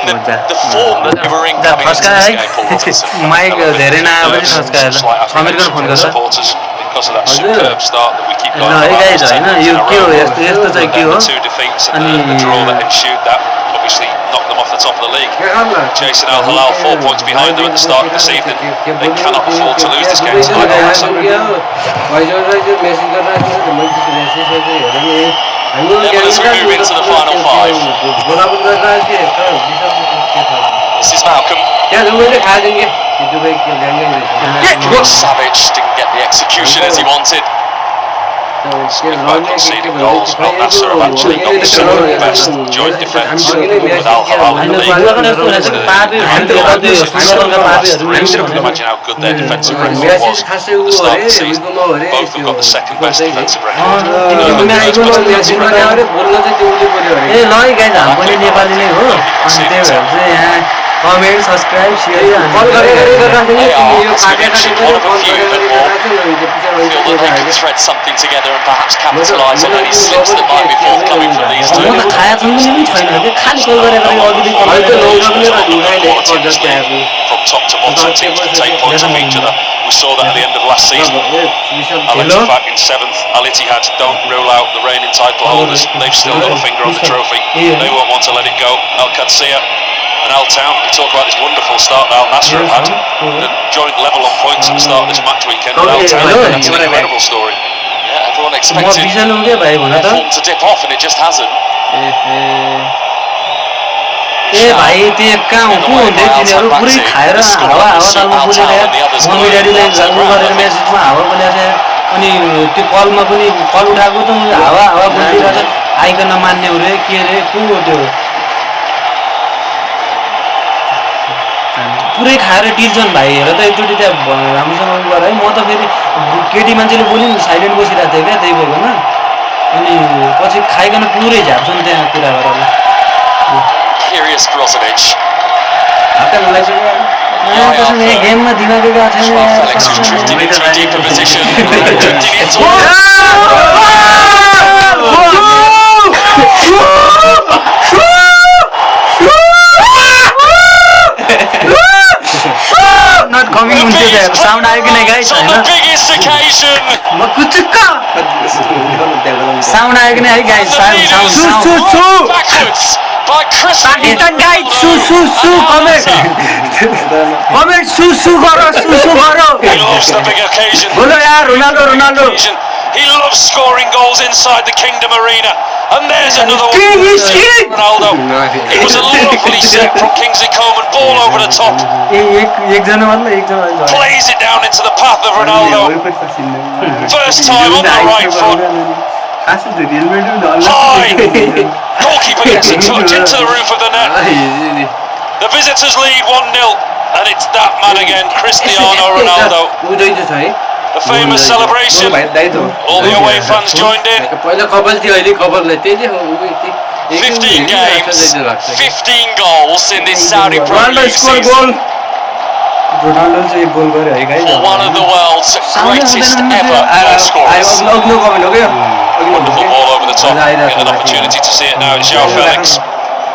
the form that they were in coming into this game, Paul Robinson. Mike धेरै नआयो पनि ठस्काएर समीरको phone गर्छ supporters because of that superb start that we keep going No, on. you guys are, you के हो यस्तो चाहिँ के हो Two defeats and the draw that ensued that obviously knocked them off the top of the league. Jason Al Hilal 4 points behind them at the start of this evening. They cannot afford to lose this game tonight. Level as we move into the final five. This is Malcolm. Savage didn't get the execution as he wanted. Smith both conceded goals. Al Nassr have actually got the second best joint defence with Al Hilal in the league. You can imagine how good their defensive record was at the start of the season. Both have got the second best defensive record. Comment, subscribe, share. They are, as we mentioned, one of a few that will feel that they can thread something together and perhaps capitalise on any slips that might be forthcoming from these two. From top to bottom, teams can take points off each other. We saw that at the end of last season. Al-Ettifaq in 7th. Al-Ittihad don't rule out the reigning title holders. They've still got a finger on the trophy. They won't want to let it go. Al-Qadsiya and Al Town, we talk about this wonderful start that Al Nassr have had, the joint level on points at the start of this match weekend. Al Town, that's an incredible story. Yeah, everyone expected their form to dip off and it just hasn't. भाइ त्यो कहाँ को हुँदै तिनीहरु पुरै खाएर हावा तालमा बोलेर mummy ड्याडीले गर्नु गरेर मेसेजमा हावा बोलेछ अनि त्यो कलमा पनि कल उठाएको त हावा बोलिरहेछ आइकन नमान्ने हो रे के रे को हो त्यो पुरै खाएर टिल्छन् भाइ हेर त एकचोटी त्यहाँ राम्रोसँग गर है म त फेरि केटी मान्छेले बोलिन साइलेन्ट बसिरहेको थिएँ क्या त्यही भएकोमा अनि पछि खाइकन पुरै झाप्छन् त्यहाँ कुरा गरेर Curious Brozovic. गेममा दिमाग गएको छैन Felix who's drifted into a deeper position. Not coming into the sound आयो कि नहीं guys on the biggest occasion. म कुचुक्का sound आयो कि नहीं guys sound Backwards by Chris Pakistan guys comment garo He loves the big occasion. बोलो यार Ronaldo He loves scoring goals inside the Kingdom Arena. And there's another one. Ronaldo. It was a lovely set from Kingsley Coman. Ball over the top. Plays it down into the path of Ronaldo. First time on the right foot. High. Goalkeeper gets a touch into the roof of the net. The visitors lead 1-0. And it's that man again, Cristiano Ronaldo. The famous celebration. All the away fans joined in. 15 games, 15 goals in this Saudi Pro League season. For one of the world's greatest ever goal scorers. Wonderful ball over the top. Get an opportunity to see it now. It's João Felix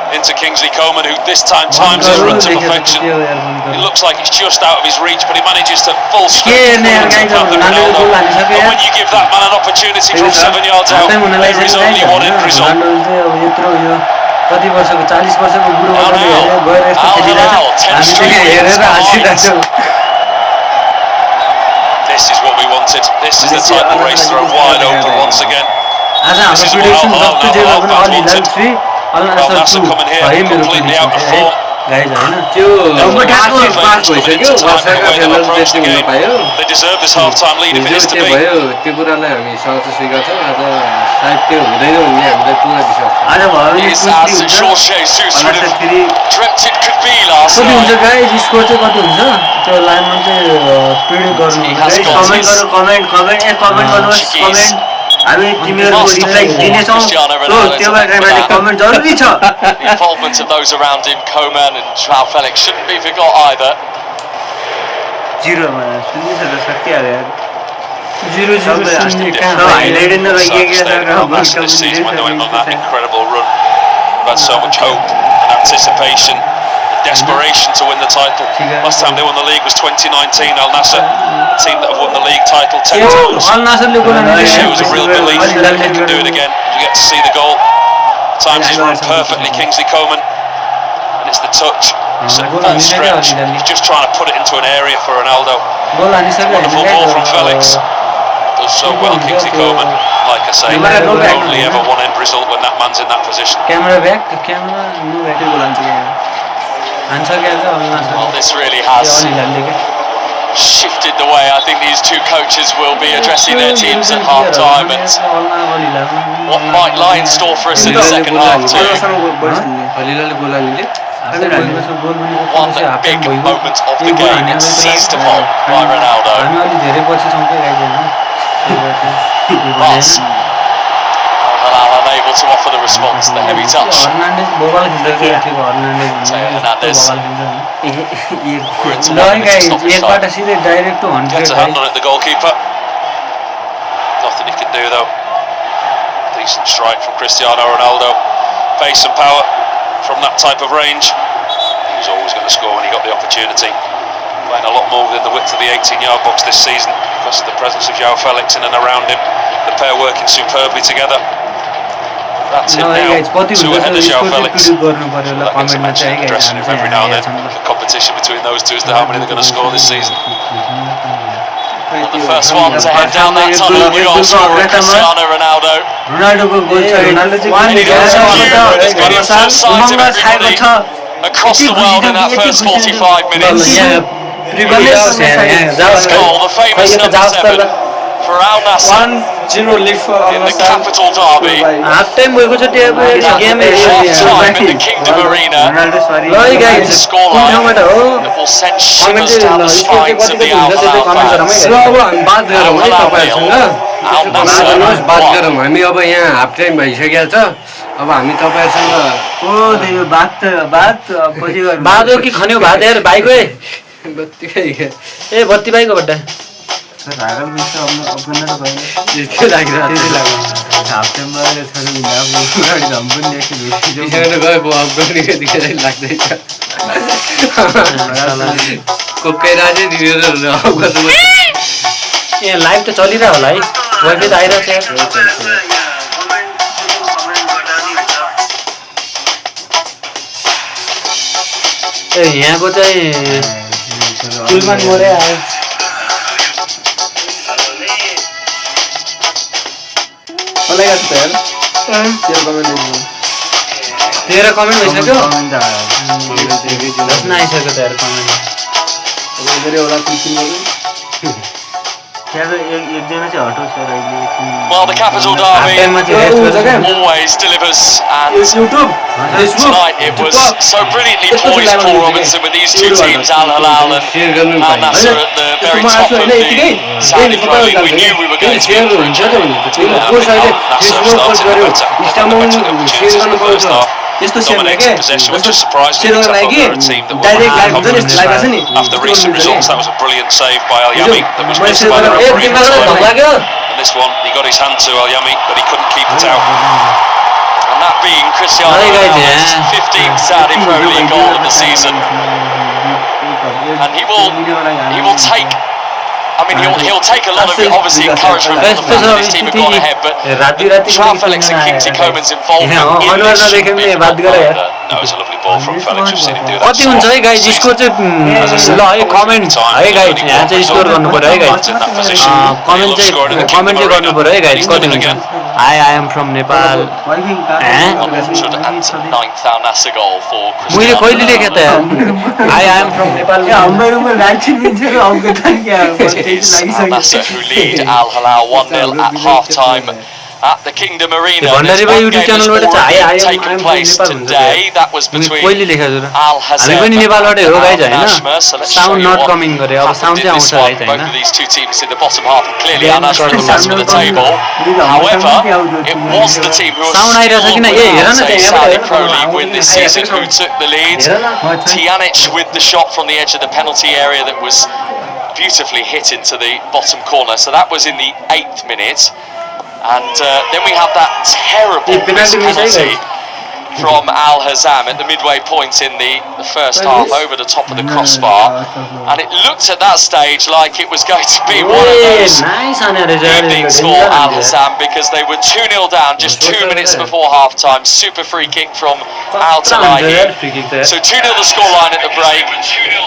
into Kingsley Coman, who this time times his run to perfection. It looks like it's just out of his reach, but he manages to full sprint into the path of Ronaldo. And when you give that man an opportunity from 7 yards out, there is only one end result. कति वर्षको 40 वर्षको बुढो गएर यस्तो खेलिरहेछ This is what we wanted. This is the title race thrown wide open once again. This is what Al Hilal fans wanted. Al Nassr coming here completely out of form. They deserve this half-time lead if it is to be. It's as Jorge Jesus would have dreamt it could be last night. He has got his हामी तिमीहरुको reply दिनेछौं सो त्यो भएर comment जरुरी छ The involvement of those around him, Coman and João Felix, shouldn't be forgot either. 0 मा सुन्दिछ त सकिहाल्यो यार 0-0 highlight in the this season when they went on that incredible run. We've had so much hope and anticipation, and desperation to win the title. Last time they won the league was 2019. Al Nassr, a team that have won the league title 10 times. This year was a real belief that they can do it again. You get to see the goal. Times he's run perfectly, Kingsley Coman, and it's the touch. It's a full stretch. He's just trying to put it into an area for Ronaldo. Wonderful ball from Felix. Does so well, Kingsley Coman. Like I say, only ever one end result when that man's in that position. Camera back, camera no back. Well, this really has shifted the way I think these two coaches will be addressing their teams at half time, and what might lie in store for us in the second half too. One big moment of the game, it's seized upon by Ronaldo. But Al-Hilal unable to offer the response, the heavy touch. Hernandez. We're into 1 minute stoppage time. Gets a hand on it, the goalkeeper. Nothing he can do though. Decent strike from Cristiano Ronaldo. Pace and power from that type of range. He was always going to score when he got the opportunity. Playing a lot more within the width of the 18-yard box this season because of the presence of João Felix in and around him. The pair working superbly together. That's it now. Two ahead of João Felix. That gets a mention in the dressing room every now and then. The competition between those two as to how many they're going to score this season. The first one to head down that tunnel, the goal scorer Cristiano Ronaldo. And he does it's got him full sight of everybody across the world in that first 45 minutes. This goal, the famous number 7 for Al Nassr. 1-0 lead for Al in the Nassr. capital derby. Half time in the Kingdom Arena. Scoreline that will send shivers down the spines of the Al Hilal fans. Al Hilal nil, Al Nassr 1. हामी अब यहाँ half time भइसकेको छ अब हामी तपाईहरुसँग भात हो कि खन्यो भात यार भाइको ए बत्ती भाइको बड्डा रागल बिच अपना भाइ यस्तो लागिरहेको हाफ टाइम भएर छोरी गाडी झम्पुन देखि बिचमा गएको अपग्रेड देखिरै लाग्दैछ कोकै राजे दियो र ए लाइभ त चलिरा होला है वाइफाइ त आइराछ ए यहाँको चाहिँ कुलमान मोरे आयो मलाई गाछ त यार तेरो कमेन्ट भइसक्यो दस आइसक्यो त यार कमेन्ट अब गरे होला cooking Well, the capital derby always delivers, and tonight it was so brilliantly poised, Paul Robinson, with these two teams, Al Hilal and Al Nassr at the very top of the Saudi Pro League. We knew we were going to be in for a journey. Al Nassr started better, had the better opportunities in the first half. Dominated possession, which was surprising because I thought they were a team that was confident. After recent results, that was a brilliant save by Al Yami that was missed by the referee. And this one, he got his hand to Al Yami, but he couldn't keep it out. And that being Cristiano Ronaldo's 15th Saudi Pro League goal of the season. And he will take. I mean, he'll take a lot of obviously encouragement from the fact that his team have gone ahead, but João Felix and Kingsley Coman's involvement in this shouldn't be a problem. That was a lovely ball from Felix. We've seen him do that. कति हुन्छ है guys score चाहिँ ल है comment है guys यहाँ चाहिँ score गर्नु पर्यो है गाइज कमेन्ट चाहिँ गर्नु पर्यो है गाइज कति हुन्छ I am from Nepal. Should add to 9th Al Nassr goal for मैले Cristiano कहिले लेखे त I am from Nepal. Al Nassr who lead Al Hilal 1-0 at half-time at the Kingdom Arena. Bhandari Vai YouTube channel बाट चाहिँ I am taken from place Nepal today. That was between कहिले लेखेको छु र Al हामी पनि नेपालबाटै हो guys हैन So let's show sound you not what coming गरे अब साउन्ड चाहिँ आउँछ happened in this है one. Both हैन of these two teams in the bottom half, and clearly Al Nassr in the bottom of the table. However, it was the team who was sound आइराछ किन ए हेर न त्यहाँ Saudi hair Pro League win this season who took the lead. Tijanic with the shot from the edge of the penalty area that was beautifully hit into the bottom corner. So that was in the 8th minute. And then we had that terrible penalty from Al Hazam at the midway point in the first half over the top of the crossbar, and it looked at that stage like it was going to be one of those evenings for Al Hazam, because they were 2-0 down just 2 minutes before half time. Super free kick from Al Talahi. So 2-0 the scoreline at the break,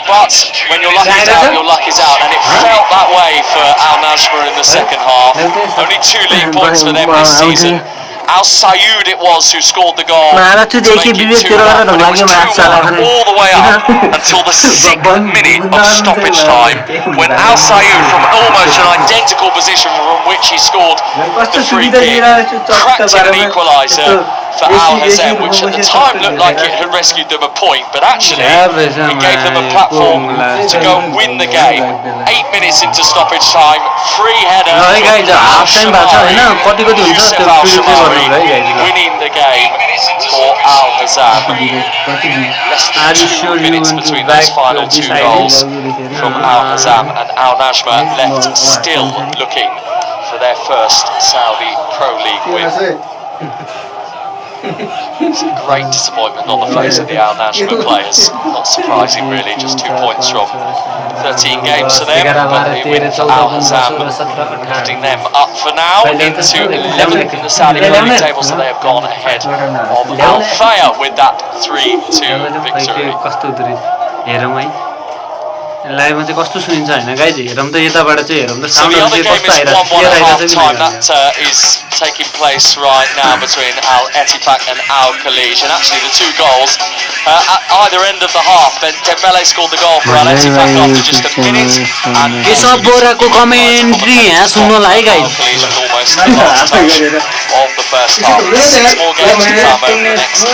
but when your luck is out, your luck is out, and it felt that way for Al Najma in the second half. Only 2 league points for them this season. Al Sayud it was who scored the goal to make it 2-1, but it was 2-1 all the way up until the 6th minute of stoppage time, when Al Sayud, from almost an identical position from which he scored the free kick, cracked in an equaliser for Al Hazem, which at the time looked like it had rescued them a point, but actually it gave them a platform to go and win the game. 8 minutes into stoppage time, free header from Youssef Al-Shamari, winning the game for Al Hazem. Less than 2 minutes between those final 2 goals from Al Hazem, and Al Najma left still looking for their first Saudi Pro League win. It's a great disappointment on the face of the Al Najma players. Not surprising really, just 2 points from 13 games for them, but a win for Al Hazam, lifting them up for now into 11th in the Saudi Pro League table, so they have gone ahead of Al Faya with that 3-2 victory. लाइभमा चाहिँ कस्तो सुनिन्छ हैन guys, हेरौँ त यताबाट चाहिँ हेरौँ त So the साउन्डहरु other चाहिँ game कस्तो is 1-1 at आइराछ half time. That is taking place right now between Al Ettifaq and Al Khalij, and actually the 2 goals at either end of the half. Dembele scored the goal for Al Ettifaq after just a minute, and के सब बोराको commentary यहाँ सुन्नुला है Al guys. Khalij was almost the last touch of the first half. 6 more games to come over the next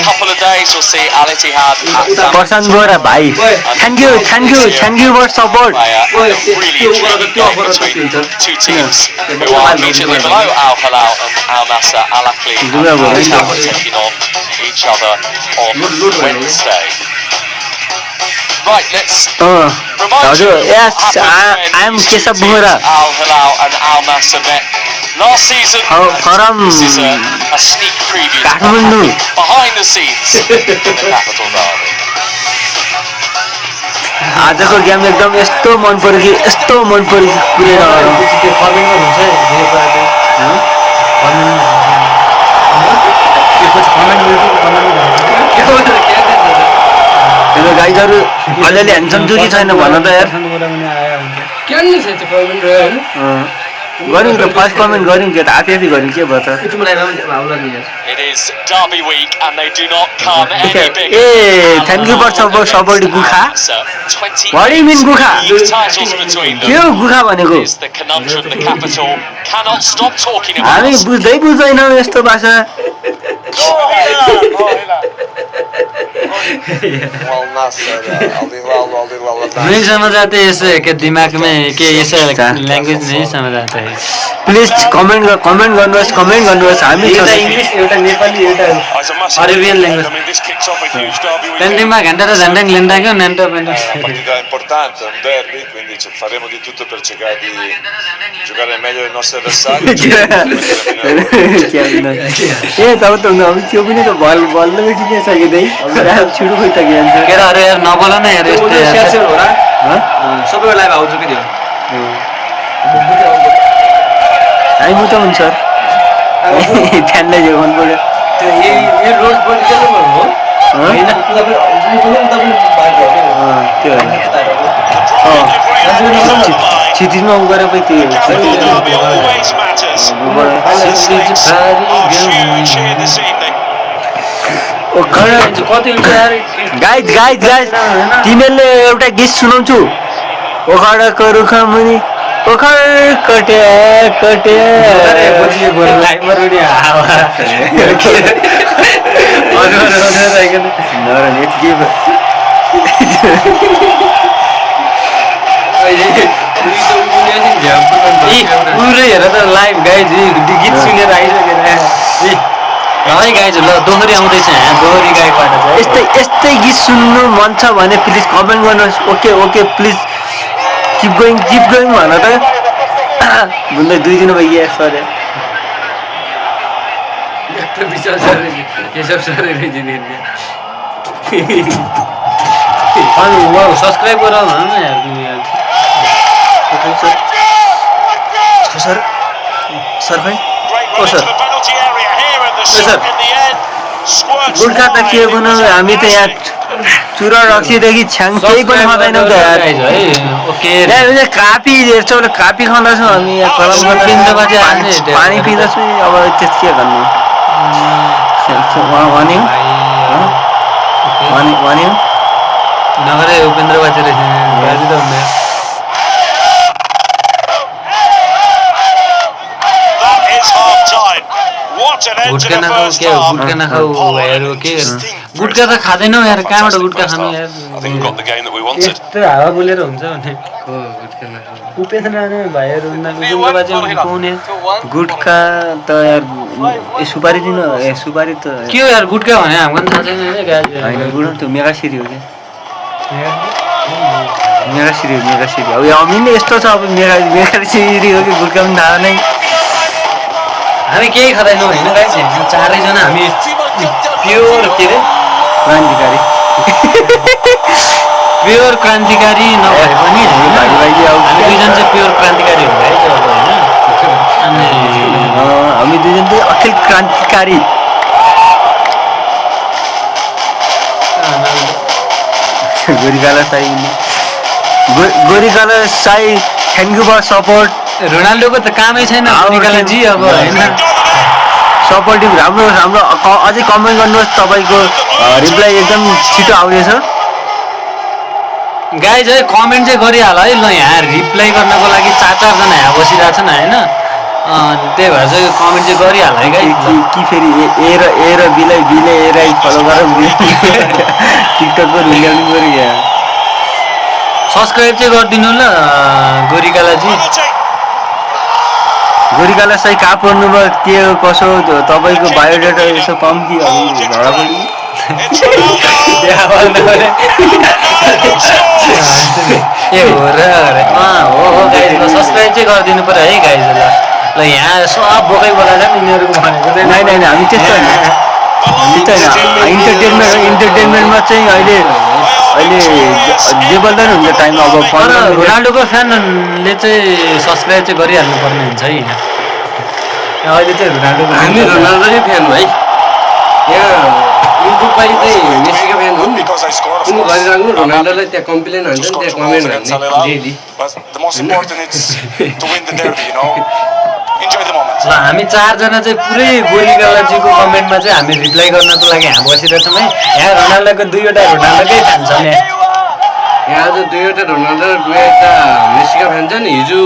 couple of days. We'll see Al Ittihad at प्रशान्त बोरा भाइ, thank you for support. really intriguing game between 2 teams who are immediately below Al Hilal and Al Nassr. Al Ahly and Al Hilal taking on each other on Wednesday. Right, let's remind you Yes, what happened I am when Kesab these two Bohra. teams, Al Hilal and Al Nassr, met last season. From This is a sneak preview of what Kathmandu. happened behind the scenes in the capital derby. आजको game एकदम यस्तो मन पर्यो कि यस्तो मन पर्यो कि पुरै त्यो कमेन्टमा हुन्छ है जे कुरा चाहिँ हेलो गाइजहरु, अलिअलि ह्यान्डसम छु कि छैन भन त यार. गऱ्यौँ त, फर्स्ट कमेन्ट गऱ्यौँ के त, आफै गऱ्यौँ के भयो त. It is Derby week and they do not come any bigger. ए थ्याङ्क यू फर सपोर्ट गुखा. What do you mean गुखा? Titles between के them. हो गुखा भनेको? Is the conundrum the capital cannot stop talking about. हामी बुझ्दै बुझ्दैनौँ यस्तो भाषा. नहीं समझ आते ऐसे के दिमाग में के ऐसे लैंग्वेज नहीं समझ आता है. प्लिज कमेन्ट गर्नुहोस्, हामी इंग्लिश एउटा नेपाली एउटा अरेबियन ल्याङ्ग्वेज पेन्टिङमा घन्टा र झन्डा लेन्दा के नन्टा paint partita importante, un derby, quindi faremo di tutto per cercare di giocare meglio dei nostri avversari. ए तब त अब त्यो पनि त बल्ल ठिकै छ कि दाइ, अब छिटो खोइ त गेम छ. केटाहरू यार नबोल न यार यस्तो यार सबैको लाइभ आउँछ के त्यो आइमु त हुन्छ ध्यानले जो मन पर्यो. त्यो यो रोड पोलिटिकल हो हैन त्यो क्षितिजमा उ गरे पनि त्यो Always matters. गाइज तिमीहरूले एउटा गीत सुनाउँछु. ओखडको रुखा मुनि ओखर कट्या कट्या पुरै हेर त लाइभ गाइज गीत सुनेर आइसकेर है गाइज. ल दोहोरी आउँदैछ यहाँ, दोहोरी गाइडबाट चाहिँ यस्तै गीत सुन्नु मन छ भने प्लिज कमेन्ट गर्नुहोस्. ओके प्लिज किप गोइङ भन त. बुझ्दै 2 दिन भइगयो सर. केशव सरले जिनिने अनि वाउ सब्स्क्राइब गर भन न यार तिमी यार सर सर भाइ ओ sir. sir. गुड्का त के बनाऊ हामी त यहाँ चुरा रक्सीदेखि छ्याङ केही पनि खाँदैनौँ त यार ओके यहाँ कापी हेर्छौँ कापी खाँदैछौँ हामी यहाँ कलम पानी पिँदैछौँ अब त्यस के गर्नु भन्यो भन्यो नगरे उपेन्द्र बाजे रहेछ बाजे त हुँदैन गुटका नखाऊ के हो गुटका नखाऊ यार के गुटका त खाँदैनौ यार कहाँबाट गुटका खानु यार यस्तो हावा बोलेर हुन्छ भने उपेन्द्र भाइहरू उपेन्द्र बाजे पाउने गुटका त यार सुपारी दिनु सुपारी त के हो यार गुटका भने हाम्रो थाहा छैन होइन गुड त मेगासिरी हो क्या मेगासिरी अब अमिनले यस्तो छ अब मेगासिरी हो कि गुटका पनि थाहा नै हामी केही खाँदैनौँ होइन गाइस चारैजना हामी प्योर के अरे क्रान्तिकारी प्योर क्रान्तिकारी नभए पनि दुईजना चाहिँ प्योर क्रान्तिकारी हो गाइस अब होइन हामी दुईजना चाहिँ अखिल क्रान्तिकारी गोरिकाला साई थ्याङ्क यू फर सपोर्ट रोनाल्डोको त कामै छैन जी अब होइन सपोर्टिभ राम्रो राम्रो अझै कमेन्ट गर्नुहोस् तपाईँको रिप्लाई एकदम छिटो आउँदैछ गाइज है कमेन्ट चाहिँ गरिहाल है ल यहाँ रिप्लाई गर्नको लागि 4-4 जना यहाँ बसिरहेको छन् होइन त्यही भएर चाहिँ कमेन्ट चाहिँ गरिहाल है गाइज कि फेरि ए र बीलाई एलाई फलो गरेर टिकटकको ल्याउनु पऱ्यो यहाँ सब्सक्राइब चाहिँ गरिदिनु ल गोरिकालाजी गोरिकालाई चाहिँ कहाँ पढ्नुभयो के कसो तपाईँको बायोडाटा यसो कम कि अब झडापडी ए हो र हो गाइज ल सब्सक्राइब चाहिँ गरिदिनु पऱ्यो है गाइज ल यहाँ सब बोकै बोलाएर यिनीहरूको भनेको चाहिँ नै हामी त्यस्तो होइन इन्टरटेनमेन्टमा चाहिँ अहिले जे बोल्दा नि हुन्छ टाइम अब रोनाल्डोको फ्यानले चाहिँ सब्सक्राइब चाहिँ गरिहाल्नु पर्ने हुन्छ है अहिले चाहिँ रोनाल्डोको हामी रोनाल्डोकै फ्यान भाइ यहाँ युट्युब पनि चाहिँ मेसीको फ्यान हो नि कुन गरिरहनु रोनाल्डोलाई त्यहाँ कम्प्लेन हान्छ नि त्यहाँ कमेन्ट ल हामी 4 जना चाहिँ पुरै गोरिकालाजीको कमेन्टमा चाहिँ हामी रिप्लाई गर्नको लागि यहाँ बसिरहेछौँ है यहाँ रोनाल्डोको 2वटा रोनाल्डोकै फ्यान छ नि यहाँ आज 2वटा रोनाल्डो र 2वटा मेसीका फ्यान छ नि हिजो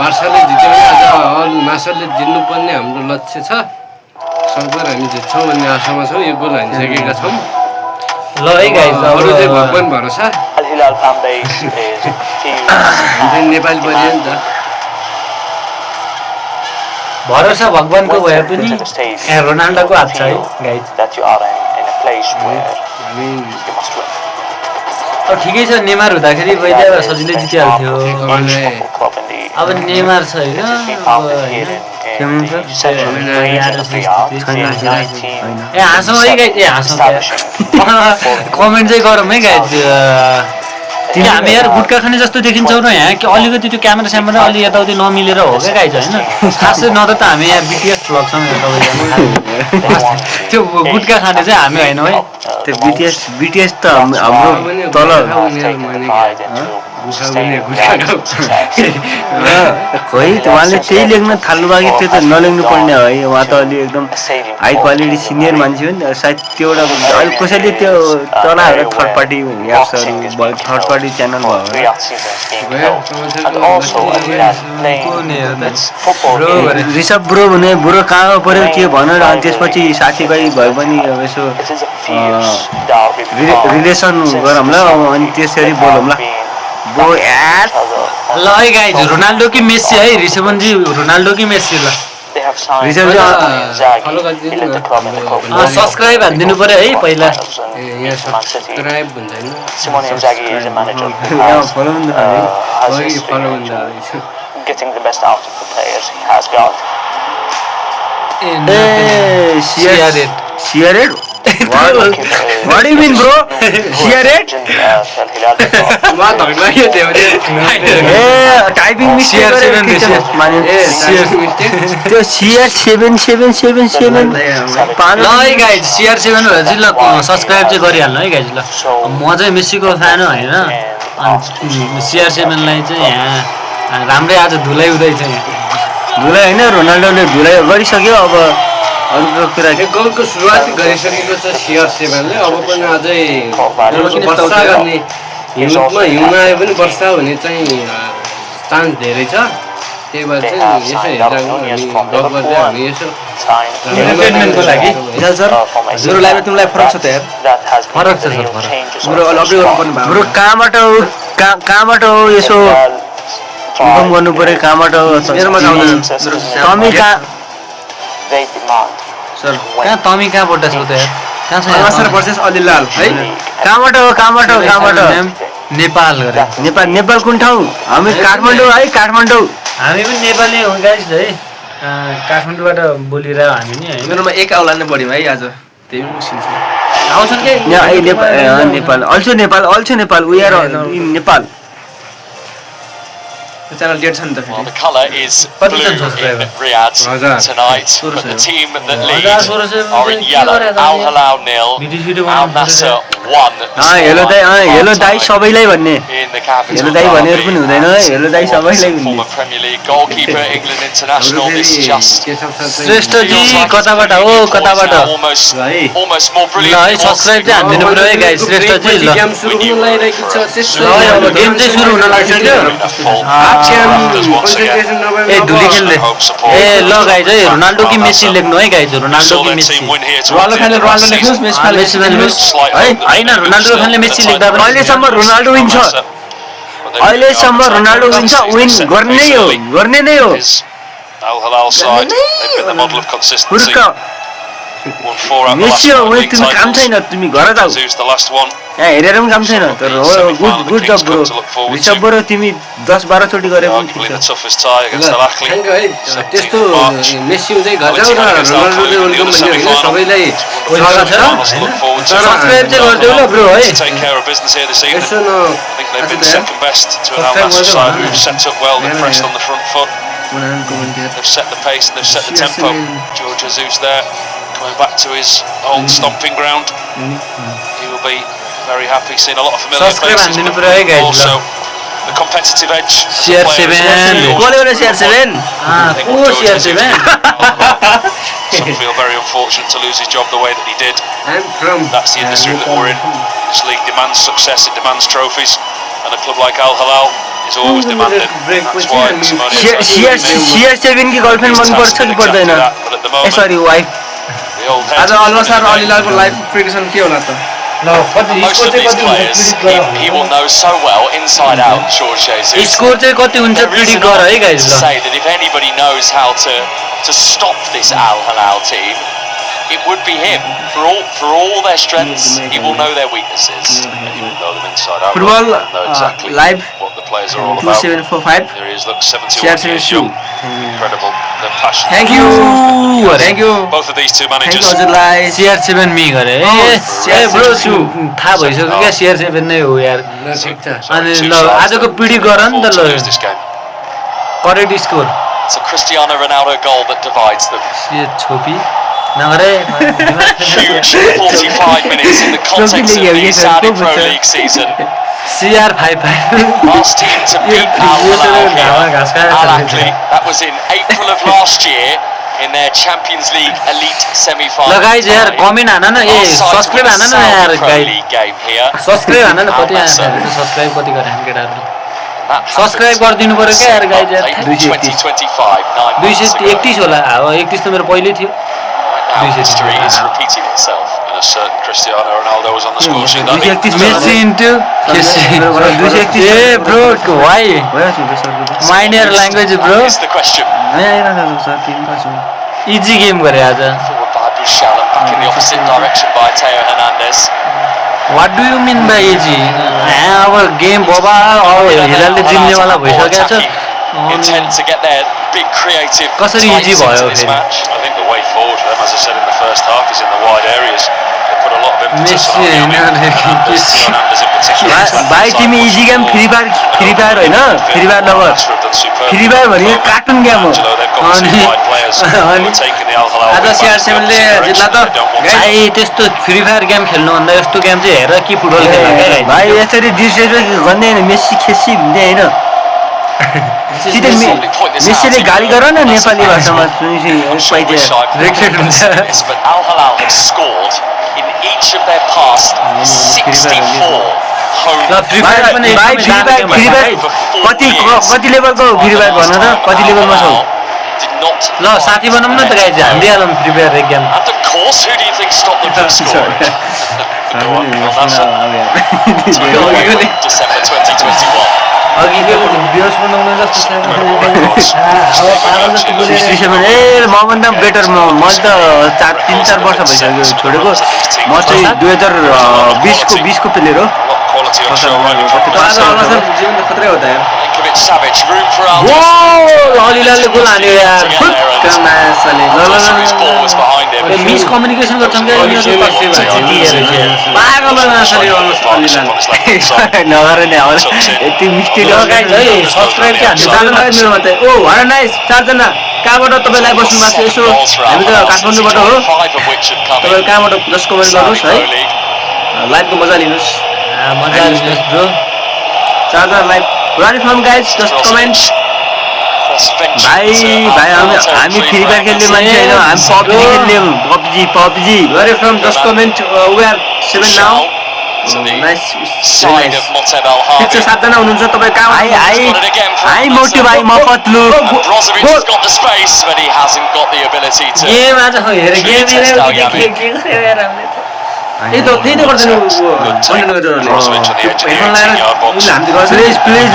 बार्साले जित्यो भने आज अल नासरले जित्नुपर्ने हाम्रो लक्ष्य छ सकभर हामी जित्छौँ भन्ने आशामा छौँ यो गोल हानिसकेका छौँ ल है गाइस अरू चाहिँ भगवान भरोसा नेपाली परियो नि त भरोसा भगवानको भए पनि यहाँ रोनाल्डोको हात छ है गाइस अब ठिकै छ नेमार हुँदाखेरि पहिले सजिलै जितिहाल्थ्यो अब नेमार छ होइन ए हाँसौँ है गाइस ए हाँसौँ कमेन्ट चाहिँ गरौँ है गाइस हामी यार गुटका खाने जस्तो देखिन्छौँ र यहाँ कि अलिकति त्यो क्यामेरा स्यामेरा अलि यताउति नमिलेर हो क्या गाइज होइन खासै नत्र त हामी यहाँ बिटिएस भ्लग्छौँ त्यो गुटका खाने चाहिँ हामी होइनौँ है त्यो बिटिएस त हाम्रो तल खोइ उहाँले त्यही लेख्न थाल्नु भयो कि त्यो त नलेख्नु पर्ने है उहाँ त अलि एकदम हाई क्वालिटी सिनियर मान्छे हो नि सायद त्यो एउटा अहिले कसैले त्यो चलाएर थर्ड पार्टी एप्सहरू थर्ड पार्टी च्यानल भयो ऋषभ ब्रो भने ब्रो कहाँ पऱ्यो के भन र त्यसपछि साथीभाइ भए पनि अब यसो रिलेसन गरौँ ल अनि त्यसरी बोलौँ ल ल है गाइज रोनाल्डो कि मेस्सी है ऋषभजी रोनाल्डो कि मेस्सी ल सब्सक्राइब हानिदिनु पर्यो है पहिला सियरेट What do you mean bro? सियरेट म धक्लायो त्यो ए टाइपिङ मिस्टेक त्यो CR7777 ल है गाइज CR7 भनेर चाहिँ ल सब्सक्राइब चाहिँ गरिहाल्नु है गाइज ल म चाहिँ मेसीको फ्यान हो होइन अनि CR7 लाई चाहिँ यहाँ राम्रै आज धुलाइ हुँदैछ यहाँ धुलाइ होइन रोनाल्डोले धुलाइ गरिसक्यो अब अरूको कुरा यो गोलको सुरुवात गरिसकेको छ CR7 ले अब पनि अझै वर्षा गर्ने हिउँदमा हिउँ आयो पनि वर्षा हुने चाहिँ चान्स धेरै छ त्यही भएर चाहिँ यसो हेरेर हामी यसो एन्टरटेनमेन्टको लागि विशाल सर हजुरको लागि तिमीलाई फरक छ त यार फरक छ सर फरक बरु अलग्गै गर्नुपर्ने भयो बरु कहाँबाट हो यसो इन्फर्म गर्नु पर्यो कहाँबाट हो मेरोमा जाउँदैन तमी कहाँ सर कहाँ तमी कहाँबाट छौ त यार कहाँ छ अलमासर भर्सेस अलिलाल है कहाँबाट हो नेपाल गरे नेपाल कुन ठाउँ हामी काठमाडौँ है काठमाडौँ हामी पनि नेपाली हो गाइस है काठमाडौँबाट बोलिरह हामी नि हैन मेरोमा एक आउला नै बढी भाइ आज त्यही पनि मुस्किल छ आउँछन् के Nepal also Nepal we are in Nepal त्यो च्यानल डेट छ नि त Well, फेरि the colour is blue in Riyadh tonight, but the team that lead are in yellow. Al Hilal 0, Al Nassr 1. Hello दाइ सबैलाई भन्ने In the capital. हेलो दाइ भनेर पनि हुँदैन हेलो दाइ सबैलाई भन्ने Former Premier League goalkeeper, England international. This is just श्रेष्ठजी कताबाट हो कताबाट almost more ल brilliant. है सब्स्क्राइब चाहिँ हान्दिनु पर्यो है गाइस श्रेष्ठजी ल गेम सुरु हुन लागिरहेको छ ल है अब गेम चाहिँ सुरु हुन लागिसक्यो ए धुली खेल्ने ए ल गाइज है रोनाल्डो कि मेसी लेख्नु है गाइज रोनाल्डो कि मेसी रोनाल्डो फ्यानले रोनाल्डो लेख्नुस् मेसी फ्यानले है होइन रोनाल्डो फ्यानले मेसी लेख्दा पनि अहिलेसम्म रोनाल्डो विन्छ अहिलेसम्म रोनाल्डो विन्छ विन गर्ने नै हो Al Hilal side, they've been the model of consistency. Won 4 out of the last Messi हो 5 विन league तिमी काम छैन titles. तिमी घर जाऊ Who's the last one? यहाँ हेरेर पनि काम छैन तर गुड जब ब्रो ऋषभ ब्रो तिमी 10-12 चोटि गरे पनि Arguably the toughest tie against Al Ahly. Thank you है त्यस्तो 17th March. मेसी हुँदै गजाउ र रोनाल्डोले वेलकम भन्ने होइन सबैलाई स्वागत छ Finals to look forward to. Subscribe चाहिँ गरिदेऊ ल ब्रो है To take care of business here this evening. यसो न I think they've been second best to an Al Nassr side who've set up well, they've pressed on the front foot, they've set the pace and they've set the tempo. George Jesus there, coming back to his old stomping ground. He will be very happy, seeing a lot of familiar Subscribe faces, हान्दिनु but पर्यो है guys, also the competitive edge. CR7 कसले गर्यो CR7 को CR7 Some feel very unfortunate to lose his job the way that he did. I'm from That's the industry that we're in. This league demands success, it demands trophies, and a club like Al Hilal is always demanding. That's why Simone CR7 की girlfriend मन पर्छ कि पर्दैन but at the A moment, सरी wife the old आज head, अलमासर अलिलालको live prediction के होला त most of these players, he will know so well inside out, George Jesus. Score चाहिँ कति हुन्छ There is प्रिडिक्ट an गर है argument गाइज to ल say that if anybody knows how to stop this Al Hilal team, it would be him. For all their strengths, he will know their weaknesses. And he will know them inside out. Football, and know exactly live what the players are all about. 2745 There he is, look, 71 years young. Incredible. They're passionate. Thank you Both of these two thank managers. You हजुरलाई CR7 मी गरे ए bro थाहा भइसक्यो क्या CR7 नै हो यार ठिक छ अनि ल आजको पिडी गर नि त To ल lose this game. Correct score It's a Cristiano Ronaldo goal that divides them. ये छोपी नगरे Huge 45 minutes in the context of the Saudi Pro League season. CR55 Last team to beat Al Hilal here, Al Ahly. That was in April of last year in their Champions League elite semi-final. ल guys यार comment हान न ए subscribe हान न यार Pro guys League game here. Subscribe हान न कति सब्स्क्राइब कति गरे हामी केटाहरुले सब्स्क्राइब गरिदिनु पर्यो क्या यार गाइज यार 2025, 9 months ago. 231 होला अब 31 त मेरो पहिल्यै थियो Now history is repeating itself, and a certain Cristiano Ronaldo was on the score sheet. that week. Messi into a bro why minor language bro Is the question. Easy game गरे आज Forward by Bushal and back in the opposite direction by Teo Hernandez. What do you मिन by easy अब game बबा अब हिलालले जिम्नेवाला भइसकेको छ Intent to get their big creative कसरी easy tights into भयो this फेरि? match. I think the way way forward for them, as I said in the first half, is in the wide areas. They put a lot of impetus on Messi Army and Hernandez in particular. भाइ तिमी easy game free fire होइन free fire lover free fire भनेको cartoon game हो आज CR7ले जित्ला त भाइ त्यस्तो free fire game खेल्नुभन्दा यस्तो गेम चाहिँ हेर कि फुटबल खेल्न क्या guys। भाइ यसरी डिसरेस्पेक्ट गर्ने होइन मेस्सी खेसी भन्ने होइन सिधै मेस्सीले गाली गर न नेपाली भाषामा Al Hilal have scored in each of their past 64 home भाइ फ्री फायर कति लेभलको फ्री फायर भन त कति लेभलमा छौ did not ल साथी बनाउँ न त गाइज हालिदिइहालौँ फ्री फायर एक game. and of course who do you think stopped them from scoring? Go on, well, that's December 2021. अघि भिडियोस बनाउन जस्तो मभन्दा बेटर मैले त 3-4 वर्ष भइसक्यो छोडेको म चाहिँ 2020को प्लेयर हो Quality on show right in front of us. जीवन त खतरै हो त यार Milinkovic Savic, room for ओ अलिलाले गोल हान्यो यार कमासले His ball was behind him. Miscommunication गर्छन् क्या पागल नसले अलिलाले नगर नि अब यति मिस्टेक है सब्सक्राइब चाहिँ हान्नु मेरो मात्रै ओ भन नाइस चारजना कहाँबाट तपाईँ लाइभ बस्नु भएको छ यसो हामी त काठमाडौँबाट हो तपाईँ कहाँबाट जस्ट कमेन्ट गर्नुहोस् है लाइभको मजा लिनुहोस् मजा लिनुहोस् ब्रो। चारजना live Where are you from guys? Just comment. भाइ हामी फ्री फायर खेल्ने मान्छे होइन हामी पब्जी खेल्ने Where are you from? Just comment. We are 7 now. Nice. Side of Moteb El ठिक छ Harbi. सातजना हुनुहुन्छ तपाईँ कहाँ आई मोटो भाइ म पत्लु Brozovic has got the space, but he hasn't got the ability to. Game आज खै हेर गेम त्यही त गर्दैन Brozovic on the edge of the 18-yard box. Please please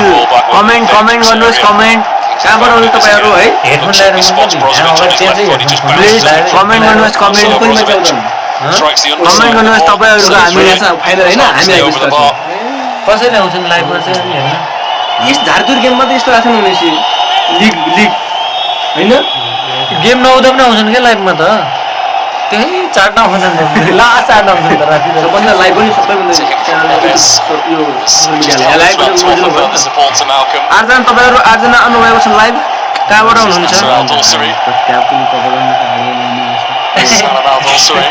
comment गर्नुहोस् कमेन्ट कहाँबाट आउनु तपाईँहरू है हेडफोन Looks लगाएर like he spots Brozovic on his left foot. He just please bounces. Comment गर्नुहोस् comment Strikes the comment underside. गर्नुहोस् तपाईँहरूको हामी फाइनल होइन हामी Over the bar. कसरी आउँछन् लाइभमा चाहिँ अनि हेर्न यस झारदुर गेममा त यस्तो आएको छैन भनेपछि लिग होइन गेम नहुँदा पनि आउँछन् क्या लाइभमा त त्यही चार्ट आउँछन् लास्ट चार्ट आउँछन् त राति सबभन्दा लाइभ पनि सबैभन्दा यो live Well, to offer further support to Malcolm. 8 जना तपाईँहरू 8 जना आउनुभएको छ लाइभ कहाँबाट आउनुहुन्छ Salah Al-Dawsari. Salah Al-Dawsari.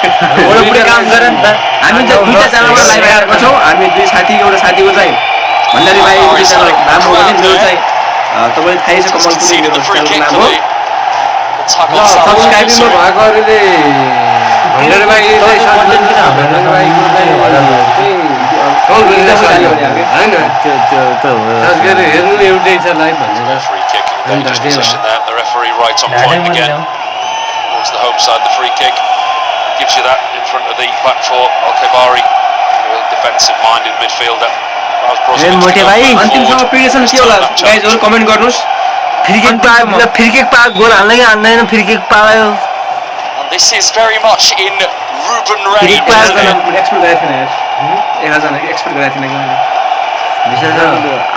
Vada काम गर नि त हामी चाहिँ दुईटा च्यानलबाट लाइभ आएको छौँ हामी दुई साथी एउटा साथीको चाहिँ भण्डारी भाइ च्यानल नाम हो भने मेरो चाहिँ तपाईँले थाहै छ कमल पुरी Conceded मेरो the free च्यानलको kick नाम for हो the tackle on Salah subscribing Al-Dawsari. भएकोहरूले भण्डारी भाइ होइन खास गरी हेर्नु एउटै छ लाइभ भनेर Free kick in a dangerous position there. The referee right on point again. Towards the home side, the free kick gives you that in front of the back four. Al-Khaibari, real defensive-minded midfielder. Allows Brozovic to मोटे go भाइ, back अन्तिमसम्म forward. Prediction के होला गाइजहरु comment गर्नुस् free kick पा गोल हाल्न कि हाल्दैन free kick पायो And this is very much in Ruben Ray. Free kick expect गरेको थिएन यार 11 जना एक्सपेक्ट गरेको थिएन कि मैले विशेष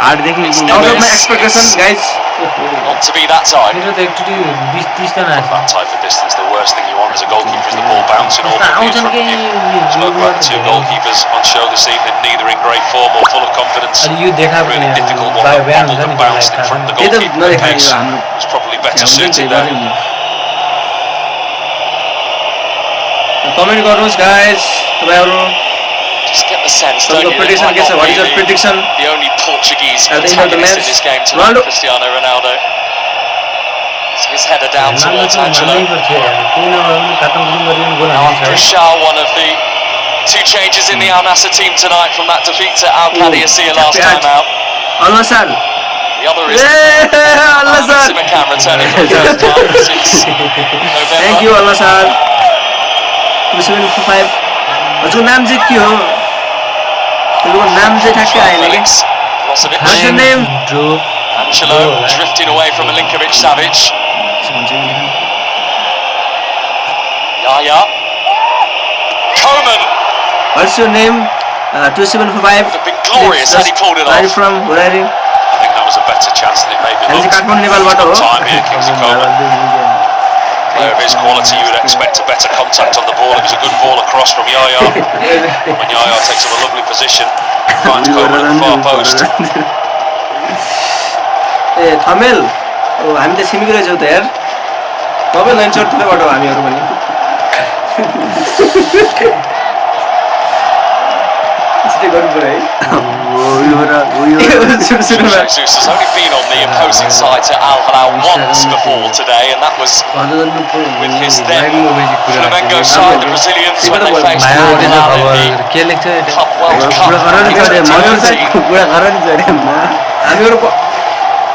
8 देखि out of my expectation guys Not to be that type. मेरो त एकचोटि 20-30 जना आएको That type of distance, the worst thing you want as a goalkeeper is the ball bouncing all over you in front of you. Spoke about the two goalkeepers on show this evening, neither in great form or full of confidence. अनि यो देखा Really difficult one that bobbled and bounced in front of the त्यही त goalkeeper. नदेखायो Pace हाम्रो was probably better suited there. Comment गर्नुस् guys तपाईहरु Just get the sense, So don't the you? prediction, That guess might what not is be your prediction? the only Portuguese At the end of the protagonist in match, this game tonight, Ronaldo. Cristiano Ronaldo. So his header down towards Angelo. Now after Shaw, one of the two changes in the Al Nassr team tonight from that defeat to Al Qadiyasiyah last time out. अलमसाल The other is अलमसाल Simakan returning for the first time since November. Thank you अलमसाल 275 हजुर नाम चाहिँ के हो त्यसको नाम चाहिँ ठ्याक्कै आएन के Brozovic. What's your name? Angelo drifting away from Milinkovic Savic. Yaya. Coman. What's your name? 275 Would have been glorious had he pulled it Where are you off. from? Where are you? I think that was a better chance than it maybe हामी चाहिँ looked. Kathmandu नेपालबाट हो Time here, Kingsley Coman. player of his quality, you would expect a better contact on the ball. It was a good ball across from Yaya. When Yaya takes up a lovely position, finds Coleman at the far post. ए थमेल हामी त छिमेकी रहेछौँ त यार तपाईँ line चोटतिरबाट हो हामीहरू पनि छिटै गर्नु पर्यो है Jesus has only been on the opposing side to Al Hilal once before today, and that was with his then Flamengo side, the Brazilians, when they faced Al Hilal in the Club World Cup. हामीहरू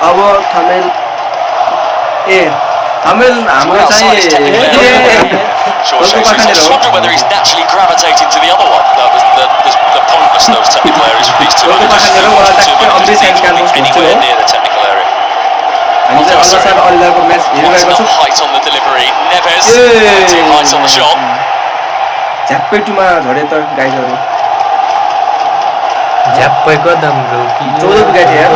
अब थमेल ए थमेल हाम्रो चाहिँ Sure, Jesus, I just wonder whether he's naturally gravitating to the other one. That was the pointless those technical areas for these two managers. Anywhere near the technical area. हामी चाहिँ अल्लाह अल्लाहको match हेरिरहेको Not छौँ height on the delivery. Neves, too height on the shot. झ्याप्पै टुमा झरे त गाइजहरू झ्याप्पैको दम रोकी 14 wicket यार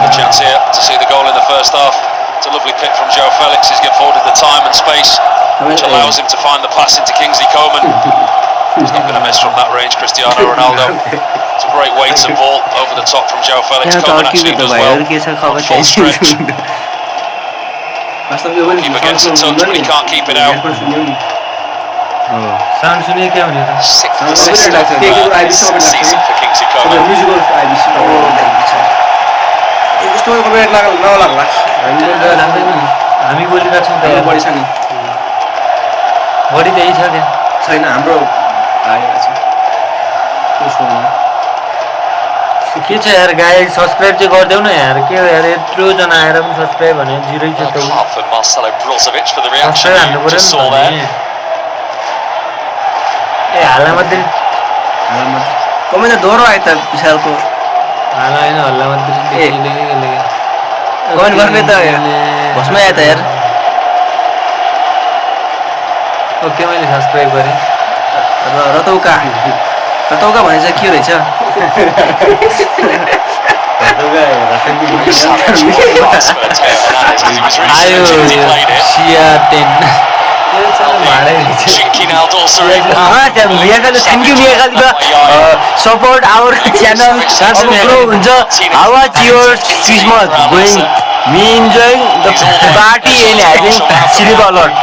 A chance here to see the goal in the first half. It's a lovely pick from Joe Felix. He's afforded the time and space, which allows him to find the pass into Kingsley Coman. He's not going to miss from that range, Cristiano Ronaldo. It's a great weighted ball over the top from Joe Felix. Coman actually does well on full stretch. Keeper gets in touch, but he can't keep it out. Sound सुने क्या हुने त 6th assist of this season for Kingsley Coman. यस्तो comment नलाग्ला हामी बोलिरहेको छौँ त बढी छ नि बढी त्यही छ त्यहाँ छैन हाम्रो के छ यार गाई सब्सक्राइब चाहिँ गरिदेऊ न यार के हो यार यत्रोजना आएर पनि सब्सक्राइब भने जिरै छ त For Marcelo Brozovic for the reaction subscribe हान्नु you पर्यो just saw नि there. ए हाला मात्रै कमेन्ट दोहोरो आयो त विशालको हाला होइन हल्ला मात्रै कमेन्ट गर्ने त भस्मै आयो त यार ओके मैले सब्सक्राइब गरेँ रतौका भने चाहिँ के रहेछ आयो सिया 10 thank you support our channel grow हुन्छ how was your Christmas going me enjoying the party and having silver alert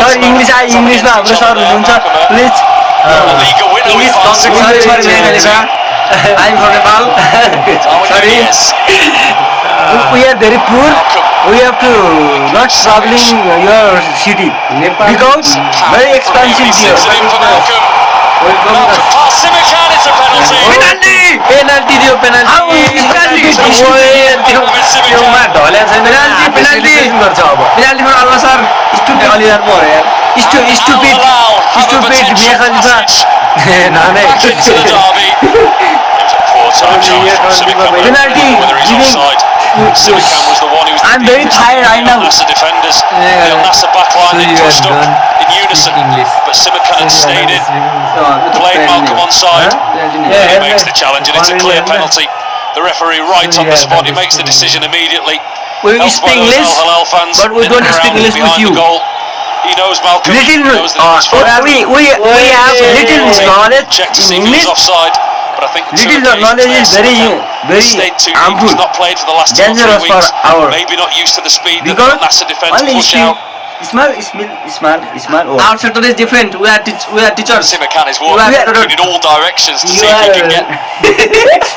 sir इङ्ग्लिसमा हाम्रो सर हुनुहुन्छ please we are very poor. We have to not traveling your city because very expensive here. Penalty दियो penalty गर्छ अब penalty फर अल्लाह sir stupid Aliyar पो हो यार stupid मिया खलिफा नामै penalty giving I'm very tired right now. The defenders, the Al-Nassr backline, they pushed up in unison, but Simakan had stayed in. Played Malcolm onside. He makes the challenge, and it's a clear penalty. The referee right on the spot. He makes the decision immediately. We speak English, but we don't speak English with you. He knows Malcolm. We have little knowledge in English. Offside. But I think little knowledge is very harmful, dangerous for our. Maybe not used to the speed because that Al-Nassr defense only push out. Small. Our sector is different. We are teachers. Simakan is walking in all directions to see if he can get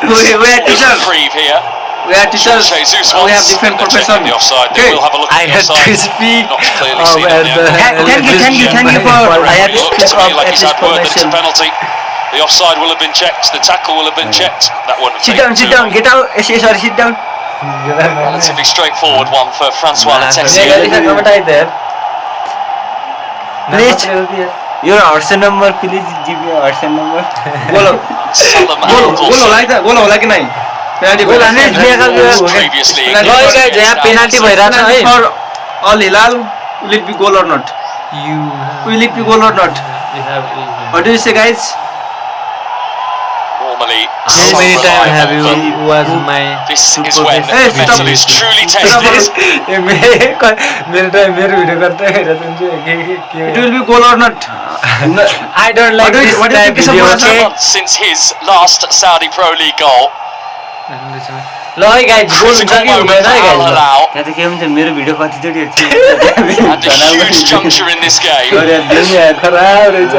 we are teachers. reprieve here. We are teachers. We have different profession. The offside. They will have a look at I the had offside. to speak. Not clearly seen on the angle. Thank you for. I had to Looks to me like he's had word that it's a explanation. penalty. The offside will have been checked. The tackle will have been checked. That wouldn't Sit down. Get out. Sorry, sit down. Relatively straightforward one for Francois Letexia. Please, your Arsenal number. Please give me your Arsenal number. Salam गोल होला कि नै previously penalty भइरहेछ है for Al Hilal, will it be goal or not? Will it be goal or not? What do you say, guys? more normally How so many times have you reliable, was my this is super when best? the metal is truly tested. मेरो video गर्दै हेरेर It will be goal or not. I don't like What do you- this what do you type think is a video, bonus? okay? Since his last Saudi Pro League goal, ल है guys गोल हुन्छ critical कि हुँदैन moment है for Al guys Hilal, त्यहाँ त के हुन्छ मेरो भिडियो कतिचोटि and a huge juncture in this game. खराब रहेछ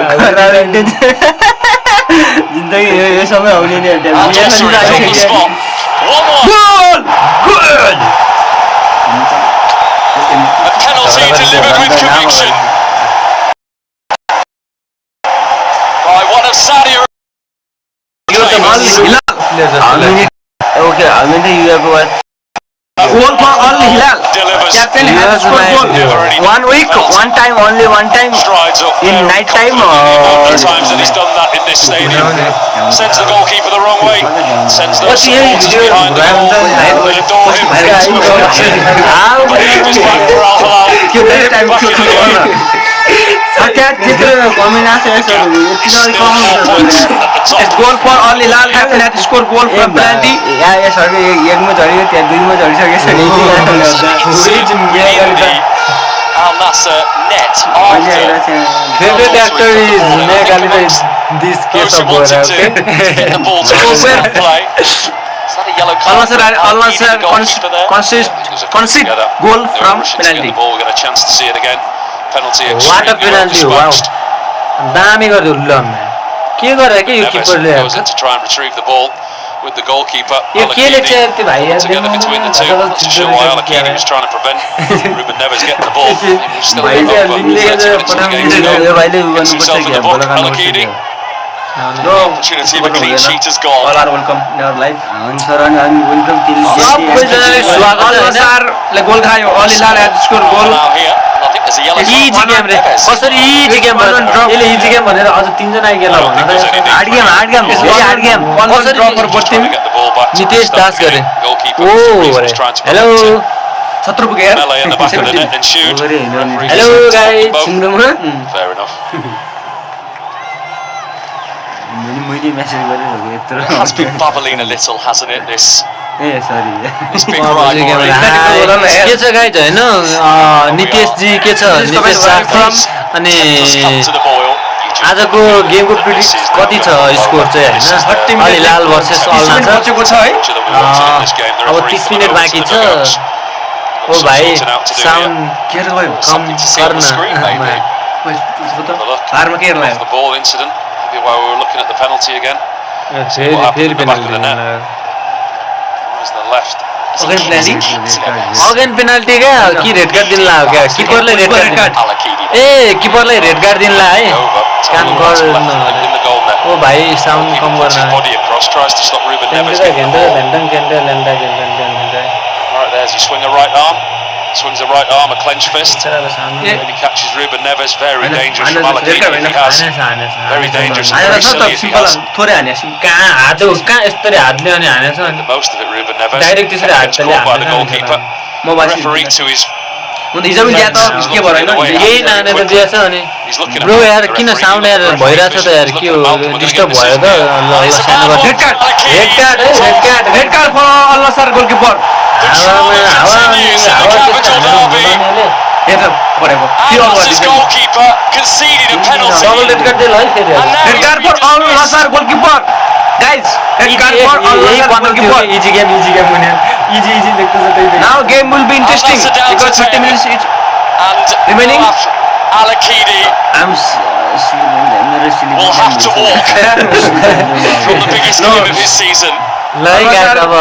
जिन्दगी यो समय आउने नि Al Dossari is on the spot. 1-1. A penalty delivered with conviction by one of Saudi Arabia's players. Okay, I mean you have what? Goal for Al Hilal. Delivers. Captain has scored goal. Already 1 week, one time, only one time. strides up In very night time, confidently. The amount of or- times that he's done that in this stadium. Sends the goalkeeper the wrong way. Sends those supporters behind the goal. They adore him. But he was back for Al Hilal. Back in the game. Still 4 points at the It's top. goal for Al Hilal. Captain has scored goal from penalty. Ekma झऱ्यो त्यहाँ दुईमा Within the Al Nassr net after Favorite actor is Mia Khalifa in this case those of who wanted to Bora, get the ball to the play. Is that a yellow card? Al Nassr The goalkeeper there. concede goal They were from rushing to get penalty. the ball. We got a chance to see it again. Penalty What a extremely well penalty, wow. dispatched. दामी गरिदियो ल के गरे के यो Neves किपरले goes in to try and retrieve the ball with the goalkeeper. यो केले Al-Akidi चाहिँ त्यो भाइ यार together between the two to show why Al-Akidi was trying to prevent Ruben Neves getting the ball. He was still भाइ over चाहिँ 30 लिङ्कले minutes of the game to go. यो भाइले उ Gets himself in the book. गर्नुपर्छ Al-Akidi. कि The opportunity of a clean sheet has gone. All are welcome in our life. हुन्छ र अनि हामी welcome सबैजनाले स्वागत Al होइन Nassr goal खायो. Al Hilal has scored goal. Now here, I think there's a yellow easy card. Game रे कसरी easy game यसले इजी गेम भनेर अझ तीनजना आइगेल I don't think there's any need hard game for hard game it. Hard game One कसरी draw for both Trying team. to get the ball back to Nitesh Mustafa Das गरे Kidi. Goalkeeper ओ for some reason was गरे trying to hello prevent it. Satru puge yaar. Melee in the back of the net ensued. Referee Hello, decided to guys. both. Sindhuma. Fair enough. मैले message गरिरहेको It has been यत्रो bubbling a little, hasn't it? This ए सरी this big के rivalry. छ guys होइन नितेशजी के छ Nitesh from अनि Has come to the boil. आजको गेमको प्रिडिक्ट कति छ स्कोर चाहिँ होइन अलि लाल भर्सेस अल Minute नासर बचेको छ है. अब 30 मिनट बाँकी छ ओ भाइ साउन्ड के रे भयो? कम गर्न हारमा के हेर्ला The ball incident. Maybe while we were looking at the penalty again. फेरि penalty Where's the left? Again penalty? Again penalty क्या कि रेड कार्ड दिन लाग्यो क्या किपरलाई रेड कार्ड Al-Akidi. ए किपरलाई रेड कार्ड दिन ला है Over. काम Left गर्नु in the goal net. ओ भाइ साउन्ड Keeper कम puts his गर्न body across, tries to stop Ruben Neves getting the ball. Right there's he swing a right arm. Swings a right arm, a clenched fist. Maybe catches Ruben Neves. Very dangerous from Al-Akidi if he has. Very dangerous and very silly if he has. थोरै हाने कहाँ हात कहाँ यस्तरी हातले अनि हानेछ The most of it, Ruben Neves. Direct त्यसरी Gets हातले caught by the हानेछ goalkeeper. Mobile Referee to his. हुन हिजो पनि ल्याए त के भएर हैन यही नाने त दिएछ अनि He's looking at ब्रो यार the किन referee, साउन्ड यार looking at the भइरहेछ त यार referee, के हो looking at the mouth, disturb looking भयो at त the ल ल decision. सानो रेड कार्ड रेड कार्ड है red card red card for Al Nassr goalkeeper हेर परेको Al Nassr's goalkeeper conceded a penalty. Double red card दिल है फेरि And now red card for Al Nassr goalkeeper guys red card for Al Nassr goalkeeper easy game हुने easy easy देख्दैछ त्यही now game will be interesting Al Nassr down to because 30 10. minutes each And Remaining? Al-Akidi will have to walk from the biggest game of his season. Like अब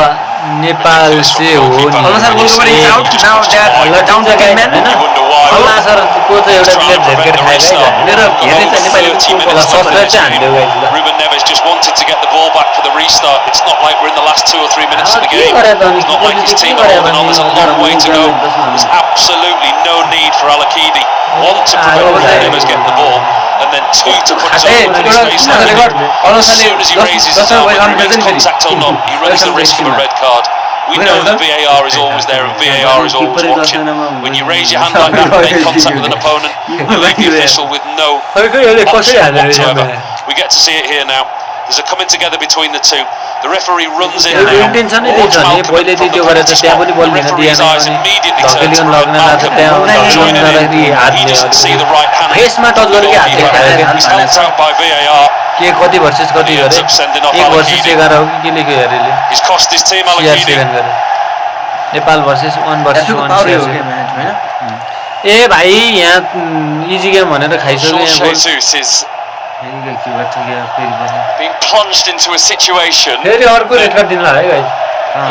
नेपाल चाहिँ हो Al Nassr goalkeeper is out now they are down the game man You wonder why. अल्लासरको चाहिँ एउटा Trying to player prevent झेकेट the खाएको restart. मेरो हेर्दै छ नेपाली 30 minutes of सब्सक्राइब चाहिँ हान्दियो गाइज ल Ruben Neves just wanted to get the ball back for the restart. It's not like we're in the last 2 or 3 minutes of the के game. गरे त अनि It's not like his के team are गरे holding on. There's a long way to go. There's absolutely no need for Al-Akidi. One, to prevent Ruben Neves getting the ball, and then two, to put his A own in his एउटा face. सुन्नु record Al As soon as he raises his arm, whether he makes contact or not, he runs the risk of a red card. We know that VAR is always there and VAR is always watching. When you raise your hand like that and make contact with an opponent, you leave the official with no खै खै यसले कसरी option हाल्दो रहेछ whatsoever. भने We get to see it here now. There's a coming together between the two. The referee runs in now. Intention नै Towards दिन्छ नि Malcolm पहिले from त्यो the गरेर penalty त्यहाँ spot. पनि बल The दिन referee's eyes दिएन immediately turn धकेलियो to लग्न लाग्छ Malcolm. त्यहाँ Joining in. धकेलिँदाखेरि He हातले doesn't see the right hand. फेसमा टच गरेको हातले खायो He's helped out by VAR. के कति भर्सेस कति He ends गरे up sending off 1 versus Al-Akidi. 11 हो कि के लेख्यो हेरेले He's cost his team CR7 Al-Akidi. गरे नेपाल भर्सेस 1 भर्सेस 1 पावरै हो CR7 के म्याच हैन ए भाइ यहाँ इजी गेम भनेर खाइसक्यो यहाँ गोल Jesus is के गर्छ के फेरि being plunged into a situation फेरि अर्को रेड कार्ड दिनु है guys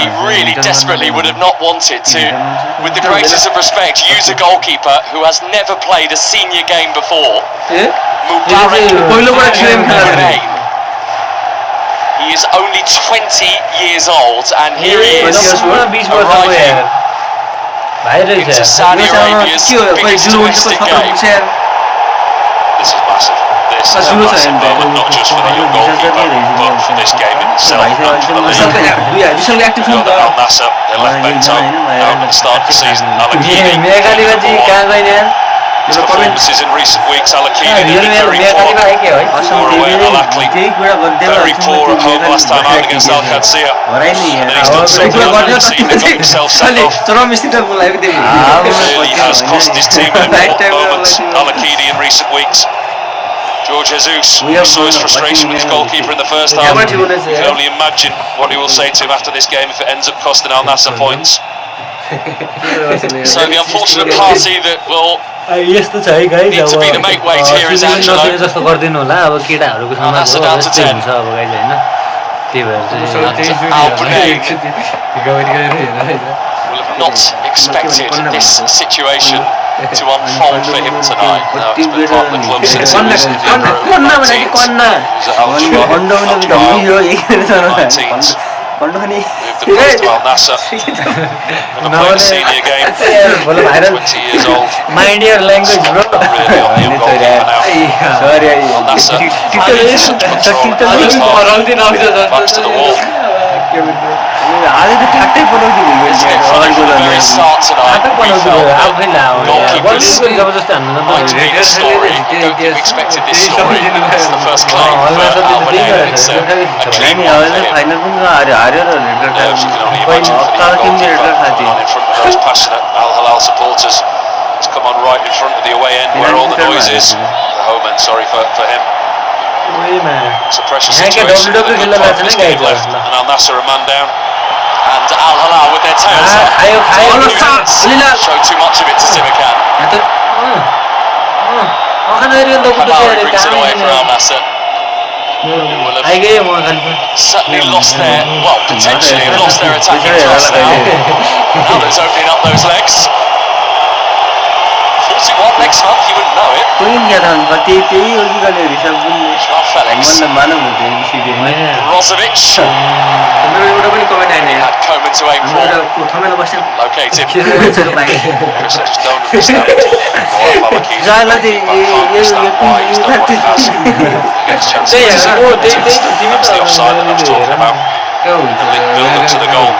he really desperately would have not wanted to, with the greatest of respect, use a goalkeeper who has never played a senior game before. Mubarak पहिलोबाट खेलेन खेला Name. He is only 20 years old and here he is 20 वर्षको arriving यार भाइ into रहेछ Saudi Arabia's के हो कोही biggest जुलुम domestic खतरा game. पुग्छ यार This is massive. This is a Absolutely, massive and moment, not just for the young goalkeeper, but for this game in itself भाइ and for the league. Vishal active छ नि Got त Al Nassr, their left back toe, out at the start of the season. Al-Akidi, मेघालीबाजी कहाँ गइन् यार his performances in recent weeks, Al-Akidi have real been very मेघालीमा poor. आयो के है Poor away at Al-Akli. केही कुरा गर्दै Very poor at home last time out against Al-Qadsiya. हराइ नि And then यार he's done so कुरा well गर्दै this season, got himself sent off. चरम स्थितिमा बोलाएको थिएँ Really has cost his team in important moments, Al-Akidi in recent weeks. George Jesus, we saw his frustration with his goalkeeper in the first half. You can only imagine what he will say to him after this game if it ends up costing Al Nassr points. So the unfortunate party that will यस्तो छ है guys need to be the make weight here is Angelo. जस्तो गर्दिनु होला अब केटाहरूको समाज Nassr हो down to यस्तै 10. हुन्छ अब गाइस हैन त्यही भएर चाहिँ Al Bunayn will have not expected this situation to unfold for him tonight. No, he's been part of the club since he was in the कन्ना भनेको कन्ना He's at Al-Jawab, खण्ड भने त धम्मी हो एकजना खण्ड भने moved across to Al Nassr. Never played a senior game. बोलो viral 20 years old. Mind your language bro Really on the young goalkeeper now. सरी Al Nassr has control first half. Backs to the wall. आज त ठ्याक्कै बनाउँछु From the very start tonight, we felt that आफै लाओ goalkeepers जबरजस्ती हान्नु might be the story. We don't think we expected this story. It's the first claim for Al Bunayn. It's a clean one for him. Final पनि हार्यो र red Nerves you can only imagine for the young goalkeeper on in front of those passionate Al Hilal supporters. He's come on right in front of the away end where all the noise is. The home end, sorry for him. It's a precious situation. With a good 5 minutes game left, and Al Nassr a man down. And Al Hilal with their tails up. खायो खायो Show too much of it to Simakan. Hamari brings it away for Al Nassr. Who will have आइगयो म खाली certainly lost their, well, potentially have lost their attacking thrust now. Now that's opening up those legs. 41 next month, you wouldn't know it. कोही नि याद आउनु त्यही त्यही हो कि गर्ने हिसाब पनि Joao Felix, मनले मानव हुन्छ एबिसिडी Brozovic, मेरो एउटा पनि कमेन्ट आएन यार had Coman to aim for. एउटा थमेला बस्यो Locate him. मान्छेको bike Chris, I just don't understand why Al-Akidi जाला चाहिँ can't understand why he's done what he has. He gets chances. त्यही हो त्यही That's the offside that I was talking about. क्या हुन्छ The build up to the goal.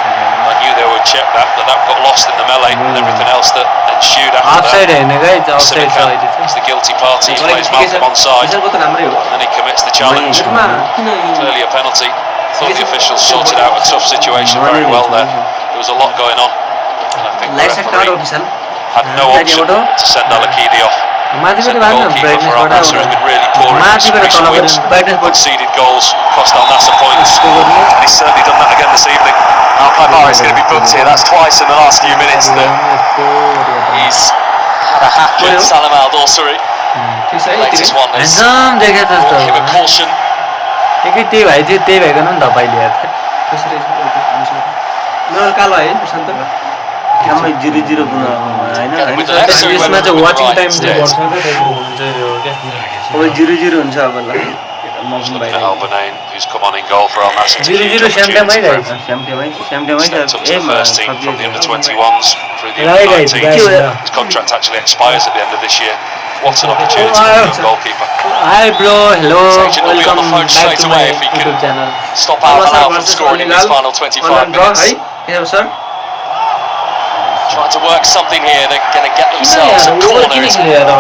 I knew they would check that, but that got lost in the melee and everything else that ensued after offside that. हैन guys offside छ Simakan अहिले चाहिँ is the guilty party. He plays Malcolm onside, यसको त राम्रै हो and then he commits the challenge. किन Clearly a penalty. Thought the officials sorted out a tough situation very well there. There was a lot going on, and I think the life side card referee अफिसल had no option to send Al-Akidi off. माथिबाट The भाग्न goalkeeper for Al Nassr has been really poor in माथिबाट recent तल weeks. गएर brightness Conceded goals, cost Al Nassr points. And he's certainly done that again this evening. Al is going to be booked here. That's twice in the last few minutes that he's had a hack at Salam Al Dawsari. ठिक छ है Latest one has एकदम देखे brought him a जस्तो caution. एकै त्यही भाइ थियो त्यही भइकन नि तपाईँले यार कसरी मेरो कालो है प्रशान्त आम्मै 0-0 पुनः हैन With the left, so he went यसमा चाहिँ with the watching right time चाहिँ instead. बढ्छ त त्यही हुन्छ यो क्या अब 0-0 हुन्छ अब ल Just looking at Al Bunayn, who's come on in goal for Al Nassr. It's a huge 0-0 स्यामटामै opportunity for him. गाइस स्यामटेमै Stepped up to the first team from the under-21s through the Right, guys, under-19s. His contract actually expires at the end of this year. What an opportunity for a young goalkeeper. Hi bro hello Agent will be on the welcome phone back straight to away my if he YouTube can channel stop Al Hilal from scoring in these final 25 minutes. है यहाँ sir Trying to work something here. They're going to get themselves a corner. It's headed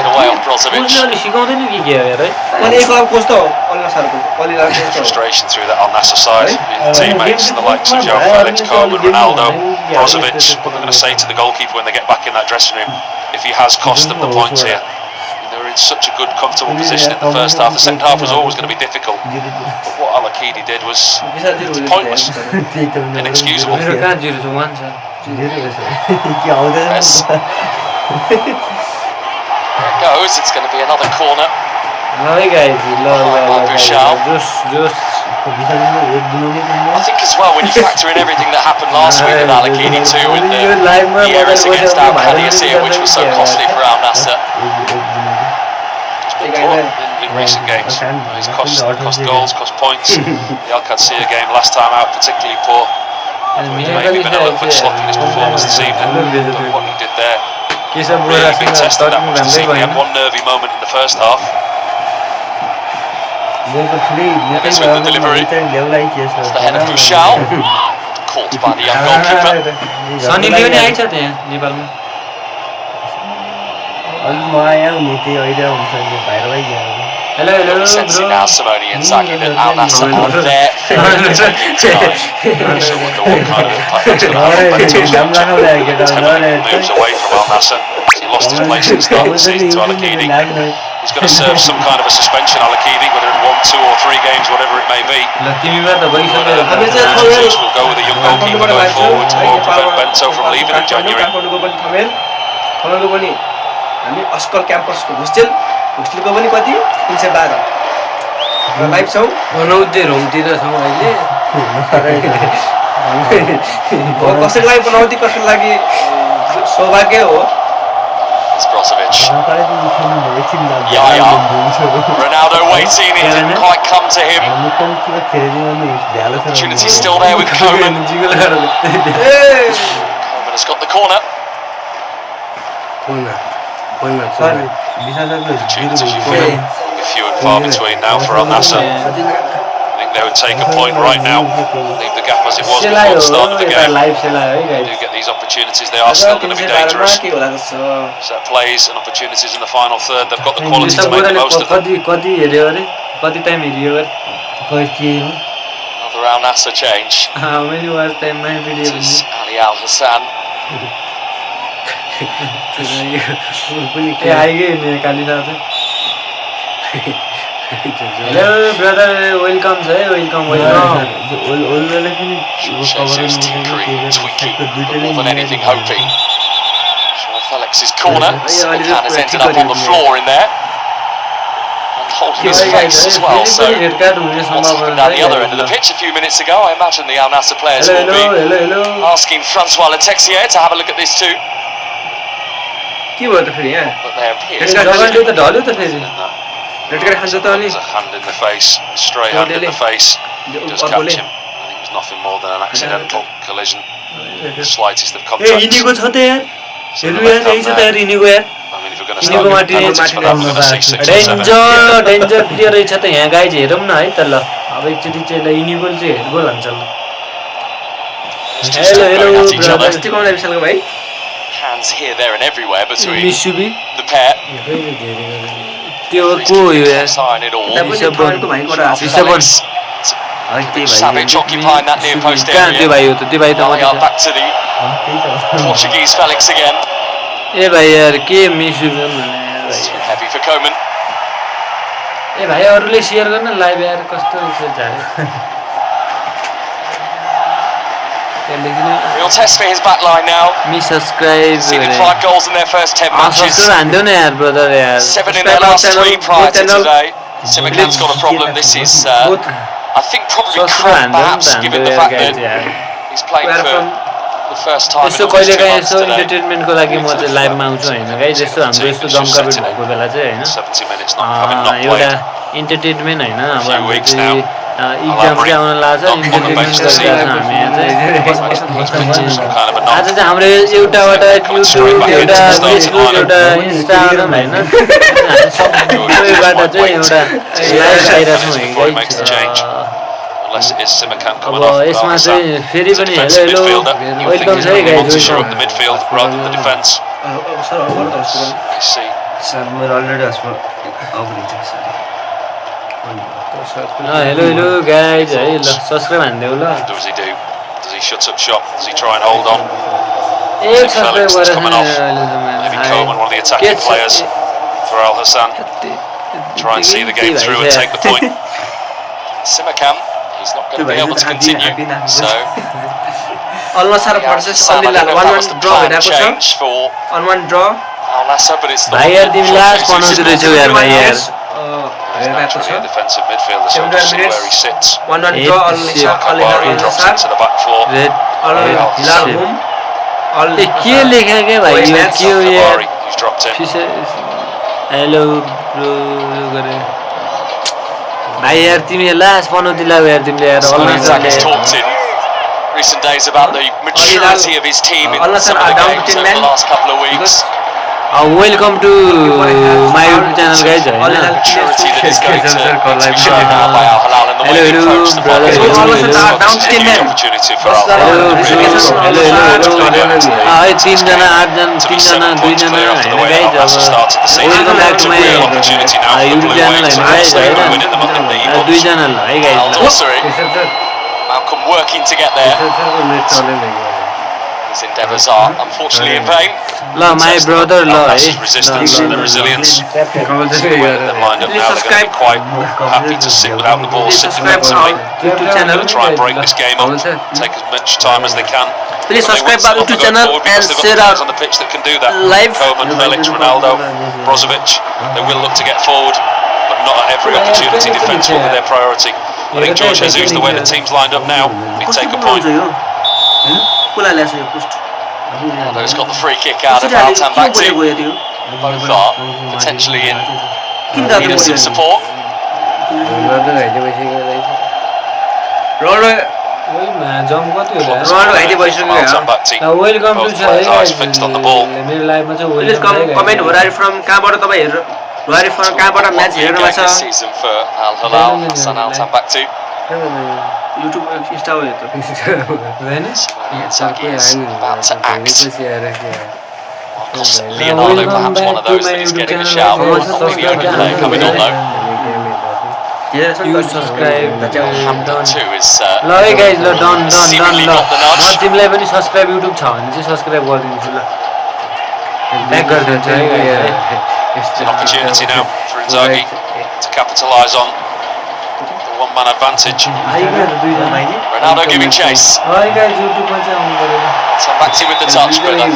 away on Brozovic. सिकाउँदैन कि के हो यार है अनि एक club कस्तो हो अल्लासरको अलिला कस्तो Frustration through that Al Nassr side. Teammates, the likes of Joe Felix, Coleman, Ronaldo, Brozovic. What they're going to say to the goalkeeper when they get back in that dressing room if he has cost them the points here. They were in such a good, comfortable position in the first half. The second half was always going to be difficult. But what Al-Akidi did was pointless, inexcusable. मेरो कहाँ 0-1 छ Yes. There it goes. It's going to be another corner. है guys ल I think as well when you factor in everything that happened last week with Al-Akidi too, with the errors against Al Qadisiyah, which was so costly for Al Nassr. He's been poor in recent games. He's cost goals, cost points. The Al Qadisiyah game last time out particularly poor. Maybe been a little bit sloppy in his performance this evening. But what he did there, really been tested that much this evening. He had one nervy moment in the first half. Evans with the delivery. It's the header from Shao. Caught by the young goalkeeper. Sunny Leone आइछ त्यहाँ नेपालमा hello hello We're sensing now, Simone Inzaghi, that Al Nassr are there for tonight. I sure wonder what kind of impact that's going to have on Bentos. 10 moves away from Al Nassr. He lost his place at the start of the season to Al-Akidi. He's going to serve some kind of a suspension, Al-Akidi, whether it's 1, 2 or 3 games, whatever it may be. We'll go with a young goalkeeper going forward or prevent Bento from leaving in January. हामी अस्कल क्याम्पसको होस्टेलको पनि कति 312 र live छौं बनाउँदै रुमतिर छौं अहिले कसैको लागि बनाउँदै कसैको लागि सौभाग्य हो It's Brozovic. Yaya. Ronaldo waiting, it didn't quite come to him. Opportunity still there with Coleman. Coleman has got the corner. Opportunities you feel will be few and far between now for Al Nassr. I think they would take a point right now. Leave the gap as it was before the start of the game. They do get these opportunities, they are still going to be dangerous. Set plays and opportunities in the final third. They've got the quality to make the most of them. Another Al Nassr change. How many was time my video? This is Ali Al Hassan. Hello brother, welcome sir, welcome. Jesus tinkering, tweaking, but more than anything hoping. Joao Felix's corner. Sakan has ended up on the floor in there. And holding his face as well, so what's happened down the other end of the pitch a few minutes ago, I imagine the Al Nassr players will be asking Francois Letexier to have a look at this too. But there appears to be a hand in the face, stray hand in the face. He does catch him. I think it was nothing more than an accidental collision. The slightest of contact. I mean, if we're going to start giving penalties for that, we're going to see 6 or 7. Danger player रहेछ त यहाँ guys हेरौँ न है त ल अब एकचोटि चाहिँ इनिगोल चाहिँ हेड गोल हान्छ ल Hello, brother. Hands here, there, and everywhere between the pair. Sign it all. Savic occupying that near post area. Back to the Portuguese Felix again. Too heavy for Coleman. Real test for his back line now. Conceded 5 goals in their first 10 matches. 7 in their last 3 prior to today. Simikan's got a problem. This is, I think, probably crap, perhaps, given the fact that he's playing for the first time in almost 2 months today. 70 minutes not played. entertainment हैन अब Few weeks now. Exam चाहिँ आउन लाग्छ entertainment गरिरहेको छ हामी यहाँ चाहिँ आज चाहिँ हाम्रो एउटाबाट युट्युब एउटा फेसबुक एउटा इन्स्टाग्राम हैन सबैबाट चाहिँ एउटा लाइभ आइरहेको छ Unless it is Simakan coming अब off. But यसमा Al-Hassan चाहिँ फेरि is a पनि defensive hello midfielder. You would think welcome he's छ है going to want to guys shore up the midfield rather than the defence. Sir अगर तस्को You see, sir मेरो already hospital of sir hello hello guys है ल subscribe हान्देऊ ल does he do? Does he shut up shop? Does he try and hold on? एक Felix subscribe is गरेर coming off. Maybe Coleman, one of the attacking players for Al-Hassan. Try and see the game through and take the point. Simakan, he's not going to be able to continue. So, Al-Nassr versus Sam, I don't know if that was Al-Hilal the 1-1 draw plan भइरहेको छ change for 1-1 draw Al-Nassr, but it's the भाइ यार तिमी last बनाउँदै रहेछौ यार भाइ यार He's naturally a defensive midfielder, so we'll just see where he sits. 1-1 draw Al-Hilal Bari drops into the back four. Red Al-Hilal home ए के लेख्यो के भाइ यो के हो यार Bari, who's dropped in. Hello bro गरे भाइ यार तिमी लास्ट बनाउँदै लाग्यो यार तिमीले यार Al-Nassr has talked in recent days about the maturity of his team in some of the games over the last couple of weeks. Welcome to my YouTube channel guys होइन Maturity that is going to be shown now by Al-Hilal and the way they approach the Hello, football. hello, It's hello. a huge opportunity for hello Al-Hilal. है तिनजना आठजना तिनजना दुईजना होइन guys अब welcome back to my YouTube channel होइन guys होइन दुईजना ल है guys Al-Nassr, Malcolm working to get there. His endeavours are unfortunately in vain. ल माई ब्रदर ल है Al-Nassr's resistance and the resilience. The way that they're lined up now, they're going to be quite happy to sit without the ball, sit defensively. YouTube They're channel going to try and break this game up, take as much time as they can. Please But they subscribe want our to YouTube go channel forward because and they've got share players our on the pitch that can do that. live. Coleman, Felix, Ronaldo, Brozovic. They will look to get forward, but not at every opportunity. Defence will be their priority. I think George Jesus, the way the team's lined up now, he'd take a point. कुला ल्याछ यो post Aldo's got the free kick out of Altan back to. Both are potentially in need of some support. जम कति होला Ronaldo घाइते भइसक्यो Altan back to. Welcome to Both छ है players' eyes fixed on the ball. मेरो लाइभमा चाहिँ please welcome comment होरारी from कहाँबाट तपाईँ हेर्नु होरारी फ्रम कहाँबाट म्याच हेर्नु भएको this छ season for Al-Hilal. Hassan Altan back to. YouTube Insta हो यो त Inzaghi is about to act. Marcos Leonardo, perhaps one of those that is getting a shout. Might not be the only player coming on though. You subscribe Hampton too is ल है guys ल done done done seemingly ल got the म nudge. तिमीलाई पनि subscribe YouTube छ भने चाहिँ सब्स्क्राइब गरिदिन्छु ल ब्याक गरिदिन्छु है गाइज है It's an opportunity now for Inzaghi to capitalise on the one-man advantage. Ronaldo giving chase. है गाइज युट्युबमा चाहिँ आउनु पऱ्यो So back to with the touch, but I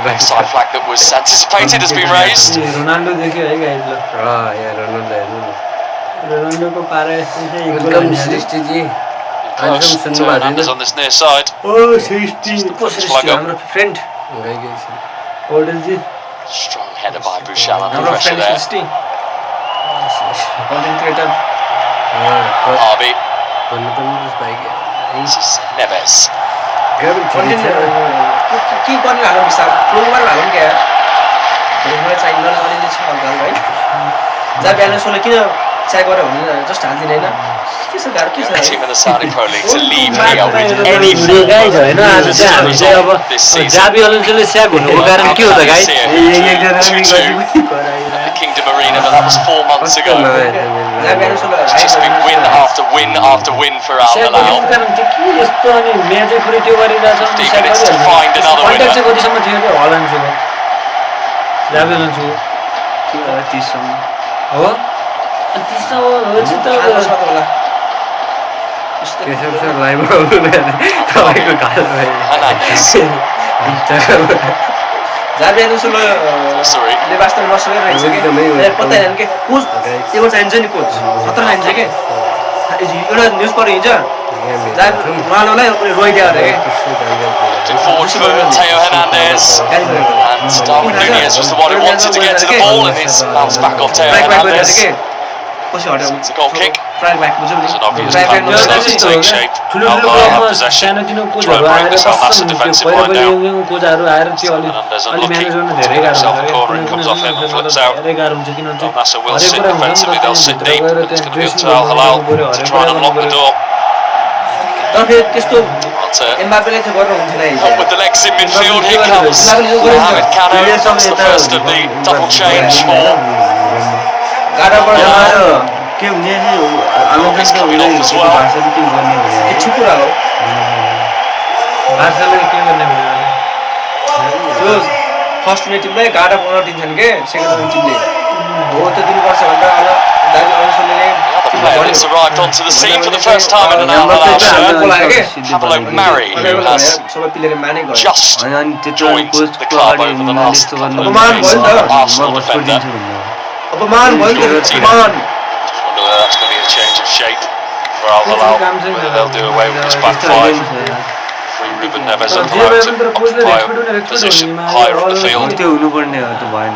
think side flag that was anticipated has been raised. Ronaldo देख्यो है guys ल रोनाल्डोको पारा यस्तो चाहिँ वेलकम सृष्टिजी Close to Hernandez on this near side. ओ 60 हाम्रो फ्रेन्ड होटलजी Strong header by Bouchal under हाम्रो pressure friend there. Srishti content creator Harvey. This is Neves. Content के गर्ने हालौँ विशाल ट्रोल गरेर हालौँ क्या मलाई चाहिँदैन अलिअलि छ हल्का है जहाँ बिहान सोले किन चाय गरेर भने जस्ट हालिदिने होइन के छ गाह्रो के छ Team in the Saudi Pro League to leave here with any form guys होइन आज चाहिँ हामी चाहिँ अब this season. जाबी अलन्सोले स्याक हुनुको कारण के हो त guys The Kingdom Arena, but that was 4 months ago. जहाँ बिहान सोले It's just been win after win after win for Al-Hilal. कारण चाहिँ के यस्तो अनि म्याच चाहिँ पुरै त्यो गरिरहेछ 15 minutes to find another contact winner. चाहिँ कतिसम्म थियो क्या हलान्सोको जाबी अलन्सो 30 सम्म हो अनि त्यस्तो हो चाहिँ आएको छ त त होला Hernandez. जहाँ बिहान सोले Sorry. ले वास्तवमा नसकेर रहेछ कि पत्ता होइन कि कोच एउटा चाहिन्छ नि कोच खतरा चाहिन्छ कि एउटा न्युज पढ्यो हिजो जहाँ रोनाल्डोलाई रोइदियो अरे Looking forward for Teo Hernandez. And Darwin Nunez was the one who wanted to get to the ball, and it's bounced back off Teo Hernandez. पछि हट्यो It's a goal kick. Try back बुझ्यौ नि There's an obvious try pattern back starting to take shape. ठुलो Al ठुलो Hilal have क्लबमा possession. सानोतिनो Try कोचहरू and break आएर this Al Nassr defensive line down. पहिला कोचहरू आएर त्यो अलिक Fernandez अलि unlucky. म्यानेज गर्न धेरै Gives गाह्रो himself a हुन्छ corner and comes off him and flips out. धेरै गाह्रो हुन्छ किनभने Al Nassr will हरेक sit कुरा हुन्छ नि defensively. त They'll sit त्यहाँ deep. भित्र गएर But it's त्यहाँ going to be up dressing to Al Hilal गर्नु to हरेक try and कुरा unlock the गर्नु door. तर फेरि त्यस्तो But एम्बापेले चाहिँ गर्नु हुन्थेन up with the legs in midfield. Here comes Mohamed Kano. That's the first of the double change for गाडाबाट के हुने He's coming off as well. के छु कुरा हो बार्साले के गर्ने भयो त्यो फर्स्ट हुने टिमलाई गाडा बनाउन दिन्छन् के सेकेन्ड हुने टिमले हो त दिनुपर्छ भनेर दाजु अनुसले The player that's arrived onto the scene for the first time in an Al Hilal shirt. Pablo Mari, who has सबै प्लेयरले माने गयो just joined the club over the last couple of Come on, days. boy, no. Arsenal defender. अपमान भयो नि त अपमान Wonder whether that's going to be a change of shape for Al Hilal. Whether they'll do away with this back five. Free Ruben Neves up position higher up the field. त्यो हुनुपर्ने हो त भएन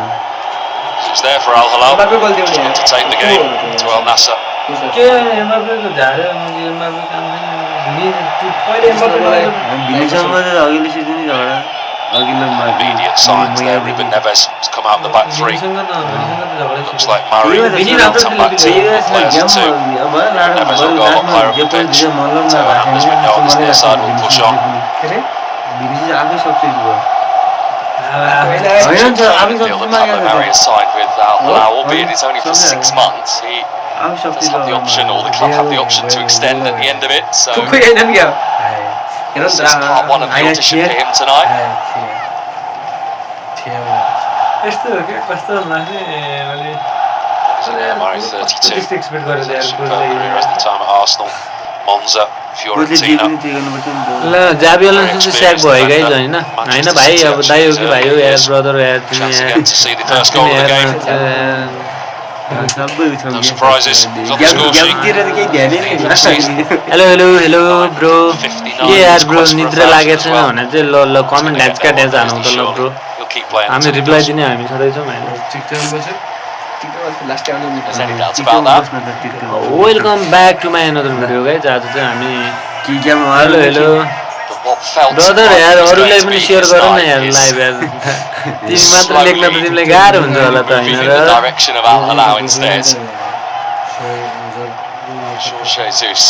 It's there for Al Hilal. Mbappe goal दिउने Looking to take the game to Al Nassr. के एमबापेको झार्यो Mbappe काम छैन पहिले एमबापे भिनीसँग त अघिल्लो सिजन झगडा अघिल्लो Immediate signs there. Ruben Neves has come out the back three. भिनीसँग त झगडै Looks like Murray will come back to the players at two. Neves will go up higher up the pitch. So Hernandez with no on his near side will push on. के रे भिनी चाहिँ आफै subsidy भयो It's a permanent deal that Pablo Mari has signed with Al Hilal, albeit it's only for 6 months. He आफै does subsidy have the option, or the club have the option to extend at the end of it. So कोही हैन क्या हेर this is part one of the audition for him tonight. यस्तो हो क्या कस्तो लाग्ने अलि Murray 32. त्यस्तो एक्सपेक्ट गरेर यार Superb career as the time at Arsenal, Monza, कोचले J Fiorentina. पनि त्यही गर्नुपर्छ नि त ल जाबी अलोन्सो चाहिँ स्याक भयो गाइज होइन होइन भाइ अब दाइ हो कि भाइ हो यार ब्रदर यार तिमी Chance यार again to see the first goal of the game. सबै उठाउँ No surprises. He's on the score sheet. ग्यापतिर त केही ध्यानै नै हेलो हेलो हेलो ब्रो के यार ब्रो निद्रा लागेको छैन भने चाहिँ ल ल कमेन्ट ह्याचका ड्याच हानौँ त ल ब्रो He'll keep playing. हामी रिप्लाई दिने हामी छँदैछौँ होइन लास्ट आउने There's any doubts about that? Welcome back to my another video guys आज चाहिँ हामी कि game hello hello But what felt brother यार was अरूलाई going to पनि be सेयर his गर न night यार is लाइभ यार तिमी मात्र लेख्न त तिमीलाई गाह्रो हुन्छ होला त moving होइन in the raw direction of Al Hilal instead. Jorge Jesus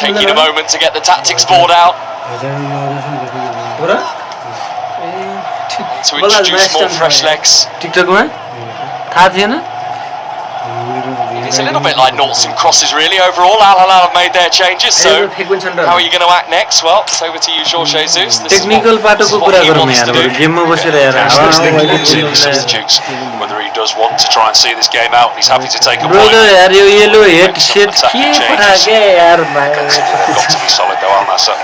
taking a moment to get the tactics board out to introduce more fresh legs. टिकटकमा थाहा थिएन It's a little bit like noughts and crosses really overall. Al Hilal have made their changes, so how are you going to act next? Well, it's over to you, Jorge Jesus. This is technical what पाटोको कुरा he गरौँ wants यार to बरु do. गेममा बसेर यार Substitutes, whether he does want to try and see this game out, he's happy to take a point. Brother यार यो yellow head set के पठा के यार भाइ Got to be solid though, Al Nassr.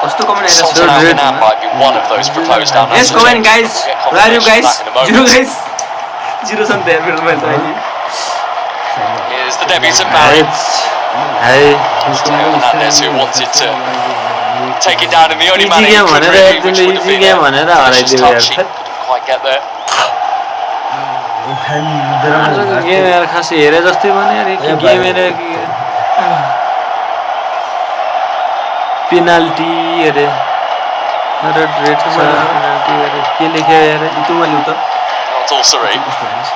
कस्तो कमेन्ट आइरहेको Sultan Al Ghanan might be one of those proposed Al Yes, Nassr comment changes. guys. We'll get Where are you confirmation of guys? that in a Zero moment. guys. Zero छ नि त मेरो match अहिले Here's the debut of Mari. Hi Hernandez, who wanted to take it down in the only easy manner he game could भनेर really, एकदिन which would have easy been game a भनेर delicious हराइदियो touch. He यार couldn't quite get there. आजको game यार खासै हेरे जस्तै भने यार के गेम हेरे कि पेनाल्टी अरे रेड रेड छ पेनाल्टी अरे के लेख्यो यार त्यो मैले उता Not all serene.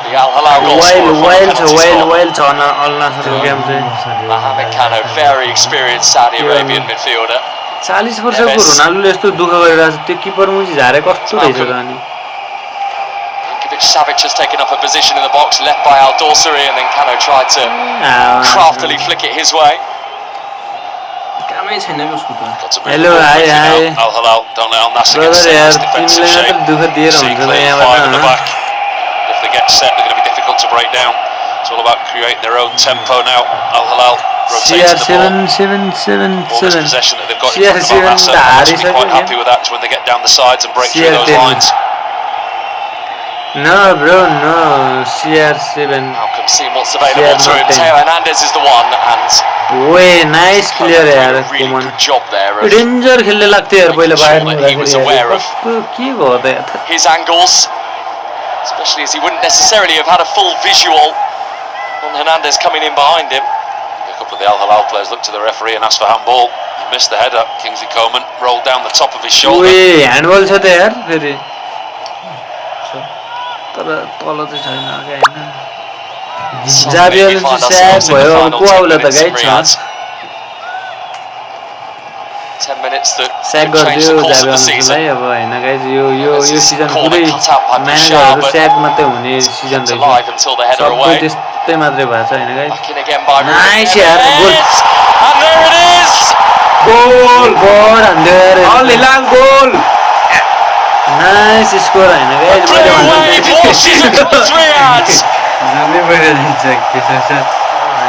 The Al Hilal goal while scorer while from छ the penalty while spot. While छ अल्नासरको गेम चाहिँ Mohamed Kano, very experienced Saudi Arabian midfielder. 40 वर्षको रोनाल्डोले यस्तो दुःख गरिरहेको छ त्यो किपर मुजी झारे कस्तो रहेछ त अनि Milinkovic Savic has taken up a position in the box, left by Al Dorsari, and then Kano tried to craftily flick it his way. कामै छैन के उसको त Got to move Hello, the ball hi, quickly hi. now. Al Hilal don't let Al Nassr get brother set in यार this defensive तिमीलाई shape. मात्र दुःख दिएर See हुन्छ त clear यहाँबाट five in the हँ? back. If they get set, they're going to be difficult to break down. It's all about creating their own tempo now. Al Hilal rotating the ball. All this possession that they've got in front of Al Nassr, they must be quite happy with that when they get down the sides and break through those lines. No bro, no. CR7. Malcolm seeing what's available to him. Teo Hernandez is the one, and Way nice clear doing यार a really common good job there of danger खेल्ने लाग्थ्यो यार पहिला making बाहिर sure that he was aware of कस्तो के भयो त यार his angles, especially as he wouldn't necessarily have had a full visual Hernandez coming in behind him. A couple of the Al Hilal players looked to the referee and asked for handball. He missed the header. Kingsley Coman rolled down the top of his shoulder. ओए handball छ त यार फेरि तर तल चाहिँ छैन के हैन जाबियल चाहिँ स्याक भयो अब को आउला त guys 10 minutes that स्याक changed the गरिदियो course of the जाबियललाई season. अब हैन गाइस यो सिजन पुरै म्यानेजरहरु स्याक मात्रै हुने सिजन Kept रहेछ alive until the header सबै away. त्यस्तै मात्रै भएको छ हैन guys Back in again by Nice, Ruben yeah, good. Neves. And there it is. Goal goal हान्दियो Al Hilal goal nice score हैन गाइस मैले Blue भन्नु wave washes across Riyadh. जानै भइरहेछ के छ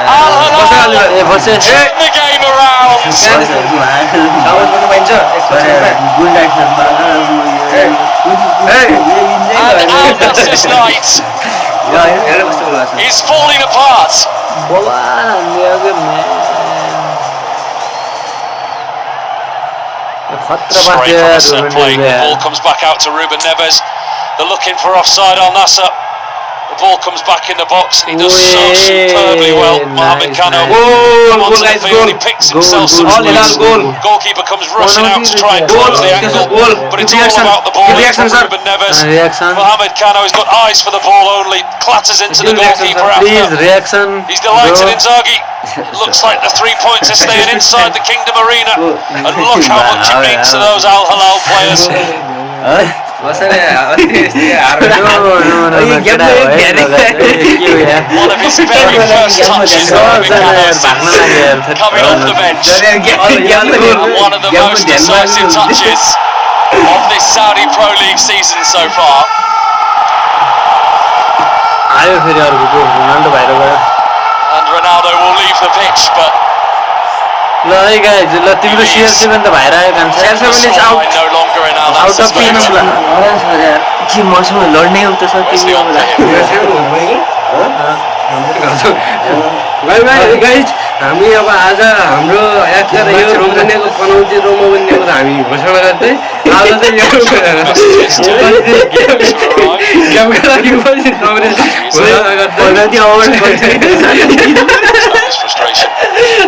Al Hilal ए बसे turn the game around. Sound गर्नु पाइन्छ And Al Nassr's night हेरेर कस्तो भएको छ is falling apart. बोला हान्दियो के खतरा Straight from the set बास्यो play. The ball comes back out to Ruben Neves. They're looking for offside on Nasser. The ball comes back in the box and he does so superbly well. Mohamed Kano comes onto the field, he picks himself some space. Goalkeeper comes rushing out to try and close the angle, but it's all about the ball. It's from Ruben Neves. Mohamed Kano has got eyes for the ball only, clatters into the goalkeeper please after. Reaction He's delighted Inzaghi. It looks like the 3 points are staying inside the Kingdom Arena. And look how much it means to those Al Hilal players. बसेर One of his very first touches Mohamed Kano coming off the bench. And one of the most decisive touches of this Saudi Pro League season so far. आयो फेरि अर्को गोल Ronaldo बाहिर गयो And Ronaldo will leave the pitch, but ल है guys ल तिम्रो CR7 त बाहिर आयो कान्छ the scoreline no longer in Al out Nassr's of Tim favour. के मसँग लड्ने हो त Where's the on player? भाइ भाइ गाइज हामी अब आज हाम्रो यात्रा यो रोमनियाको पनौती रोमनियाको त हामी घोषणा गर्दै आज चाहिँ यो गेमका लागि पनि हामीले घोषणा His frustration.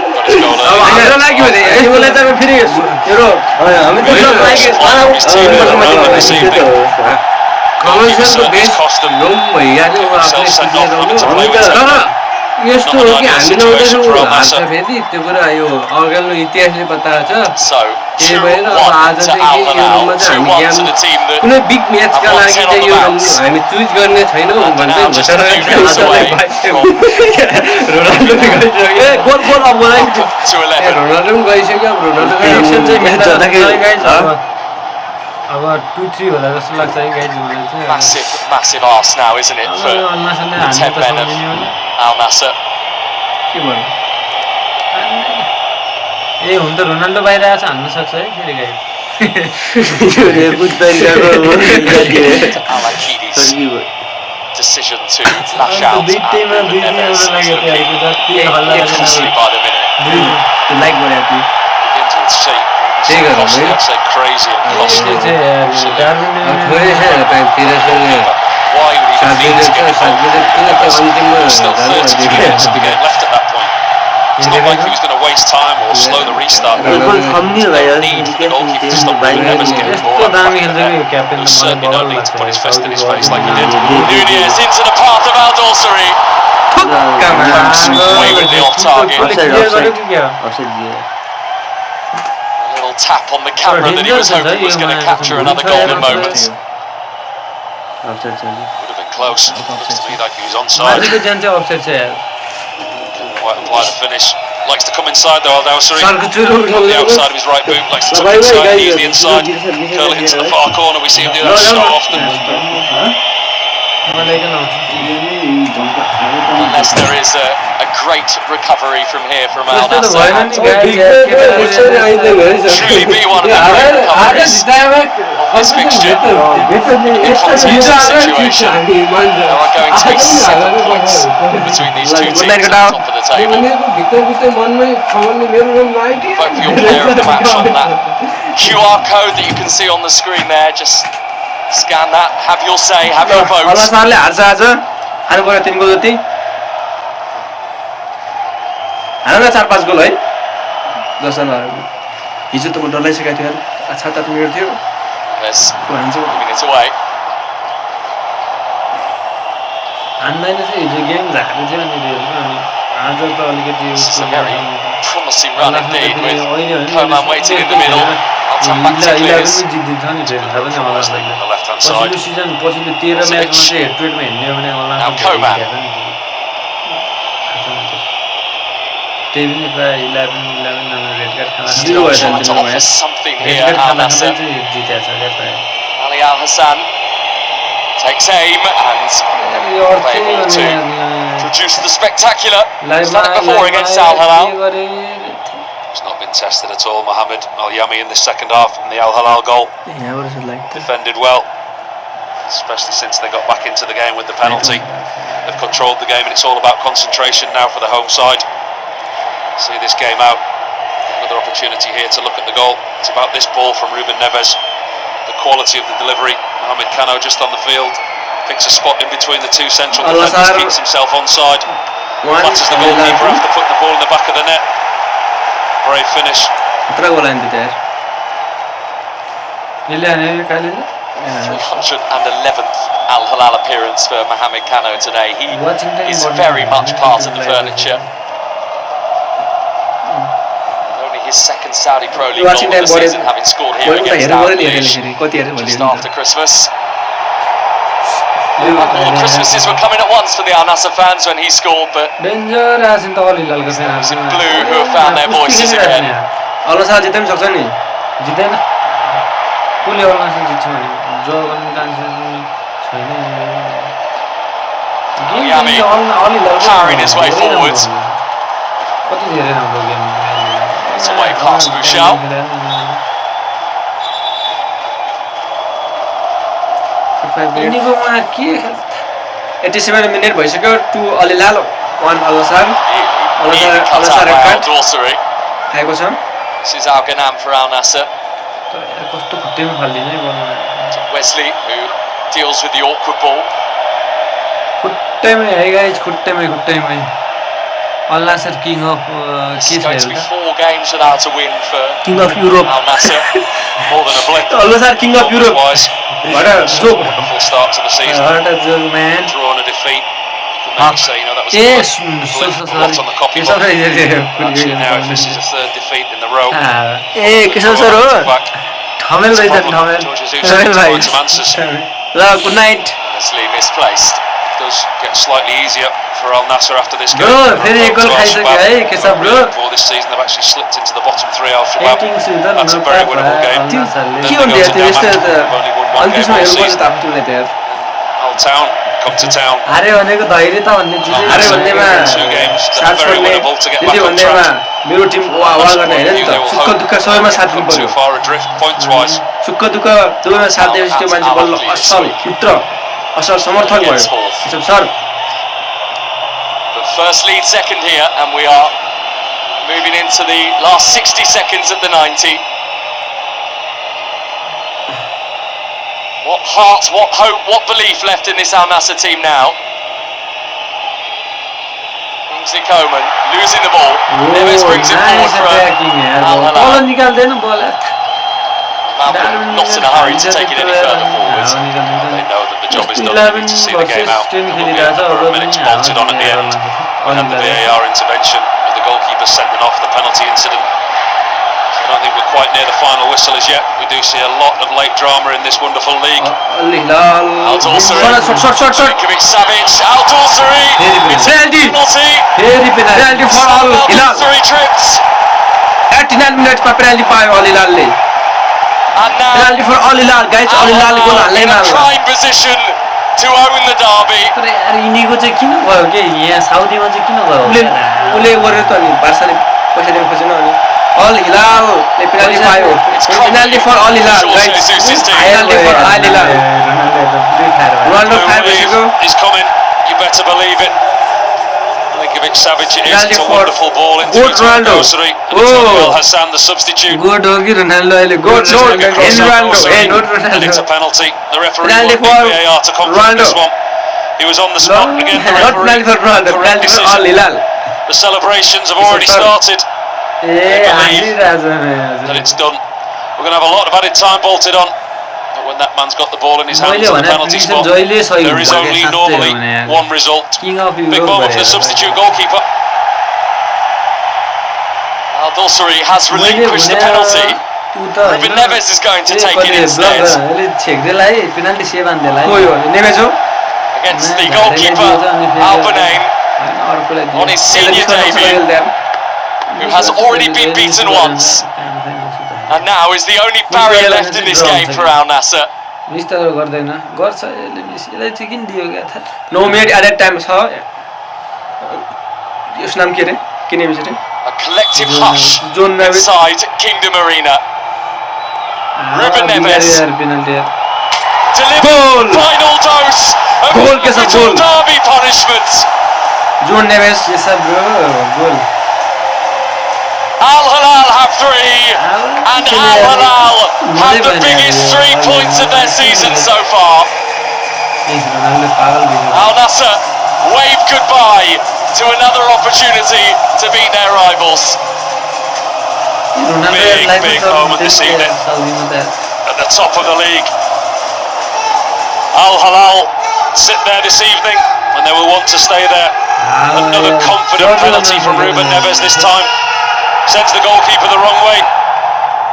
Got his goal अब early. हाम्रो लागि भने यसलाई चाहिँ फेरि हेरो हामी His team with a moment this evening. कमर्सियलको बेस cost them. लोम भइहाल्यो अब Himself आफूले sent off, having to play तर with him. यस्तो हो कि हामी नहुँदैछौँ हाल्छ Situation फेरि त्यो कुरा यो अगाल्लो इतिहासले बताएको छ So, त्यही भएर अब 2-1 आज to चाहिँ Al यो Hilal, रुममा चाहिँ 2-1 हामी to the team that कुनै बिग म्याचका लागि चाहिँ यो हामी चुज गर्ने छैनौँ भन्दै now just a घोषणा few minutes away रोनाल्डो गइसक्यो ए गोल गोल अब गोल up to 11. रोनाल्डो पनि गइसक्यो अब रोनाल्डो रिएक्सन चाहिँ गइसक्यो गाइस अब 2-3 होला जस्तो लाग्छ है गाइस मलाई चाहिँ Massive, massive arse now, isn't it, for अन्नासले the 10 men of Al Nassr. के भन्नु ए हुन त रोनाल्डो बाहिर आएछ हान्न सक्छ है फेरि guys Al Akidi's decision to lash out दुई at टिममा दुई Ruben Neves टिमबाट is लाग्यो looking त्यो जति हल्ला costly by the minute. Like गरे थियो Begins with shape. Take it, Costly, man. I'd say crazy and costly. थोरै छ टाइम 13 Why would he सात need to get minute involved? त्यो अन्तिममा Still 32 minutes of the game left at that point. It's not like he was going to waste time or slow the restart. गोल थम्ने भयो Need for the goalkeeper to stop Ruben Neves getting the ball यस्तो out the दामी back of खेल्छ the कि net. Captain There was त मलाई certainly no बल need to put his fist in his लाग्छ face like he did. Nunez into the path of Al Dawsari. Way with the off target. Offside दियो A little tap on the camera that he was hoping was going to capture another golden moment. Offside छ Would have been close. Looks to me like he was onside. माथिको जान चाहिँ offside छ यार Couldn't quite apply the finish. Likes to come inside though, Al Dawsari. सरको चुरो On the outside of his right boot, likes to tuck inside, easily inside, curl it into the far corner. We see him do that so often. मलाई किन आउँछ Unless there is a great recovery from here from Al त्यस्तो त भएन Nassr. नि guys Truly be one of the great recoveries of this fixture. There are going to be 7 points between these two teams at the top of the table. Vote for your player of the match on that QR code that you can see on the screen there. Just scan that, have your say, have your vote. सरले हार्छ आज हार्नु पर्यो 3 गोल जति हान न 4-5 गोल है 10 जनाहरुले हिजो त म डराइसकेको थिएँ यार 7-8 मिनेट थियो Yes, हान्छ giving it away. हान्दैन चाहिँ हिजो गेम झाएको थियो अनि रेलमा अनि आज त अलिकति This is उसको a very promising run indeed with अहिले Coman waiting in the middle. Al-Tampakti clears. जित्दिन्छ नि रेल थाहा पनि From होला Wesley on the left-hand side. पछिल्लो सिजन पछिल्लो 13 म्याचमा चाहिँ हेड टु हेडमा हिँड्ने भने होला Now Coman. त्यही पनि प्रायः 11 रेड कार्ड खाना Zero Still was trying to until offer now. something red here, card Al खाना Nassr. चाहिँ जितेको छ क्या प्रायः Ali Al Hassan takes aim and able to produce the spectacular. He's done it before against Al Hilal. It's not been tested at all. Mohamed Al Yami in the second half and the Al Hilal goal. यहाँबाट चाहिँ like Defended well, especially since they got back into the game with the penalty. They've controlled the game and it's all about concentration now for the home side. See this game out. Another opportunity here to look at the goal. It's about this ball from Ruben Neves. The quality of the delivery. Mohamed Kano just on the field. Picks a spot in between the two central defenders. Keeps himself onside. Flatters the goalkeeper after putting the ball in the back of the net. Brave finish. खतरा गोल आयो नि त यार यसले हाने काले 311th Al Hilal appearance for Mohamed Kano today. He is very much part of the furniture. Only his second Saudi Pro League goal of the season, having scored here against Al Hilal just after Christmas. All the Christmases were coming at once for the Al Nassr fans when he scored, but danger आछन् त अलि लालको those in blue who have found their voices again. अलसा जित्दै पनि सक्छ नि जित्दैन कसले अरुणाचल जित्छ भने जो गर्ने चान्सेस छैन Yami powering his way forward. कति धेरै राम्रो game It's away past Bouchal. यिनीकोमा के 87 मिनेट भइसक्यो 2 अल हिलाल 1 अल नसर Neatly cut out by Al Dorsari. खाएको छ This is Al Ghanam for Al Nassr. कस्तो खुट्टैमा फाल्दिनै गर्नु Wesley who deals with the awkward ball. खुट्टैमै है गाइस खुट्टैमै अल नासर किङ अफ के It's छ going to be हेर्दा 4 games without a win for king of Europe Al Nassr. More than a blip. Al Nassr king of Europe Otherwise, भएर जो wonderful start to the season. हट जोग म्यान Draw and a defeat. You can maybe say, you know, that was A a lot on the copybook. Actually, now if this is a third defeat in the row, A Keshav sir हो back. Thamel It's a रहेछ problem. Thamel George Jesus needs to find some answers. ल good night Honestly misplaced. Does get slightly easier for Al Nassr after this game. Bro, फेरि एक गोल खाइसक्यो है Keshav bro Before this season, they've actually slipped into the bottom 3 Al Shabab. Acting सुविधा That's a very winnable game. के हुन्थ्यो त्यो यस्तो त अनि त्यसमा हेर्नुपर्छ त आफ्नो टिमले त यार Al Town come to town. हारे भनेको धैर्य त भन्ने चिज हारे भन्नेमा 2 games, साथ very छोड्ने winnable to get यदि back on भन्नेमा track. मेरो टिम वा गर्ने हैन नि त सुख दुःख सबैमा साथ दिनु Come too पर्यो far adrift points wise. सुख दुःख दुवैमा साथ दिएपछि त्यो मान्छे बल्ल असल पुत्र असल समर्थक भयो Keshav sir But first lead second here, and we are moving into the last 60 seconds of the 90. What heart, what hope, what belief left in this Al Nassr team now? Kingsley Coman losing the ball. Neves brings it forward for Al बल Hilal. निकाल्दैन बल Malcolm not in a hurry to take it any further forward. They know that the job is done. They need to see the game out. There will be a number of minutes bolted on at the end. We had the VAR intervention with the goalkeeper sending off the penalty incident. So I don't think we're quite near the final whistle as yet. We do see a lot of late drama in this wonderful league. Al Hilal Al Dorsari, shot Milinkovic Savic, Al Dorsari, it's a Penalty. penalty. फेरि penalty for Al Al Hilal Dorsari trips, 89 मिनेटमा penalty पायो अल हिलालले and now penalty for Al Hilal guys अल हिलालले goal Al in हाल्दैन a prime position to own the derby. तर यार यिनीको चाहिँ किन भयो के यहाँ साउदीमा चाहिँ किन भयो उले गरेर त अनि बार्साले पैसा दिन खोजेन अनि अल हिलालले पेनाल्टी पायो penalty for Al Hilal guys penalty for Al Hilal Ronaldo fire भइसक्यो He's coming, you better believe it. Milinkovic Savic it is, Penalty it's a for wonderful ball into good Al Ronaldo. Dorsari, and it's Oh. only Al Hassan the substitute. गोड हो कि Ronaldo अहिले Good, गोड no, Take across in Al Ronaldo, Dorsari, not and it's a Ronaldo. penalty. The referee Penalty won't need for VAR to confirm Ronaldo. this one. He was on the spot again. The Not referee penalty for Ronaldo, penalty for decision. Al Hilal. The celebrations have already started. A believe हाजिरहेछ That it's done. We're going to have a lot of added time bolted on. But when that man's got the ball in his hands मैले in the भने penalty prediction spot, जहिले सही there is हुन्छ only के normally साँच्चै one result. King of Big Europe moment for the substitute goalkeeper. Al-Dosari has relinquished the penalty. Ruben Neves is going to take it instead. यसले छेक्देलाई penalty save आन्देलाई को यो नेभेज हो Against the goalkeeper, Albanane, on his senior debut, who has already been beaten once. And now is the only barrier left in this game for Al Nassr. Miss त गर्दैन गर्छ यसले miss यसलाई चाहिँ किन दियो क्या थाहा 9 मिनेट एडेड टाइम छ यसको नाम के रे के नेम छ रे A collective hush John Neves. inside Kingdom Arena. Ruben Neves. Penalty Delivered final dose of Goal के साथ little goal. derby punishment. Joao Neves ये सब goal Al Hilal have 3, and Al Hilal have the biggest 3 points of their season so far. Ronaldo पागल भयो Al Nassr wave goodbye to another opportunity to beat their rivals. Big moment this evening. At the top of the league. Al Hilal sit there this evening, and they will want to stay there. Another confident penalty from Ruben Neves this time. Sends the goalkeeper the wrong way.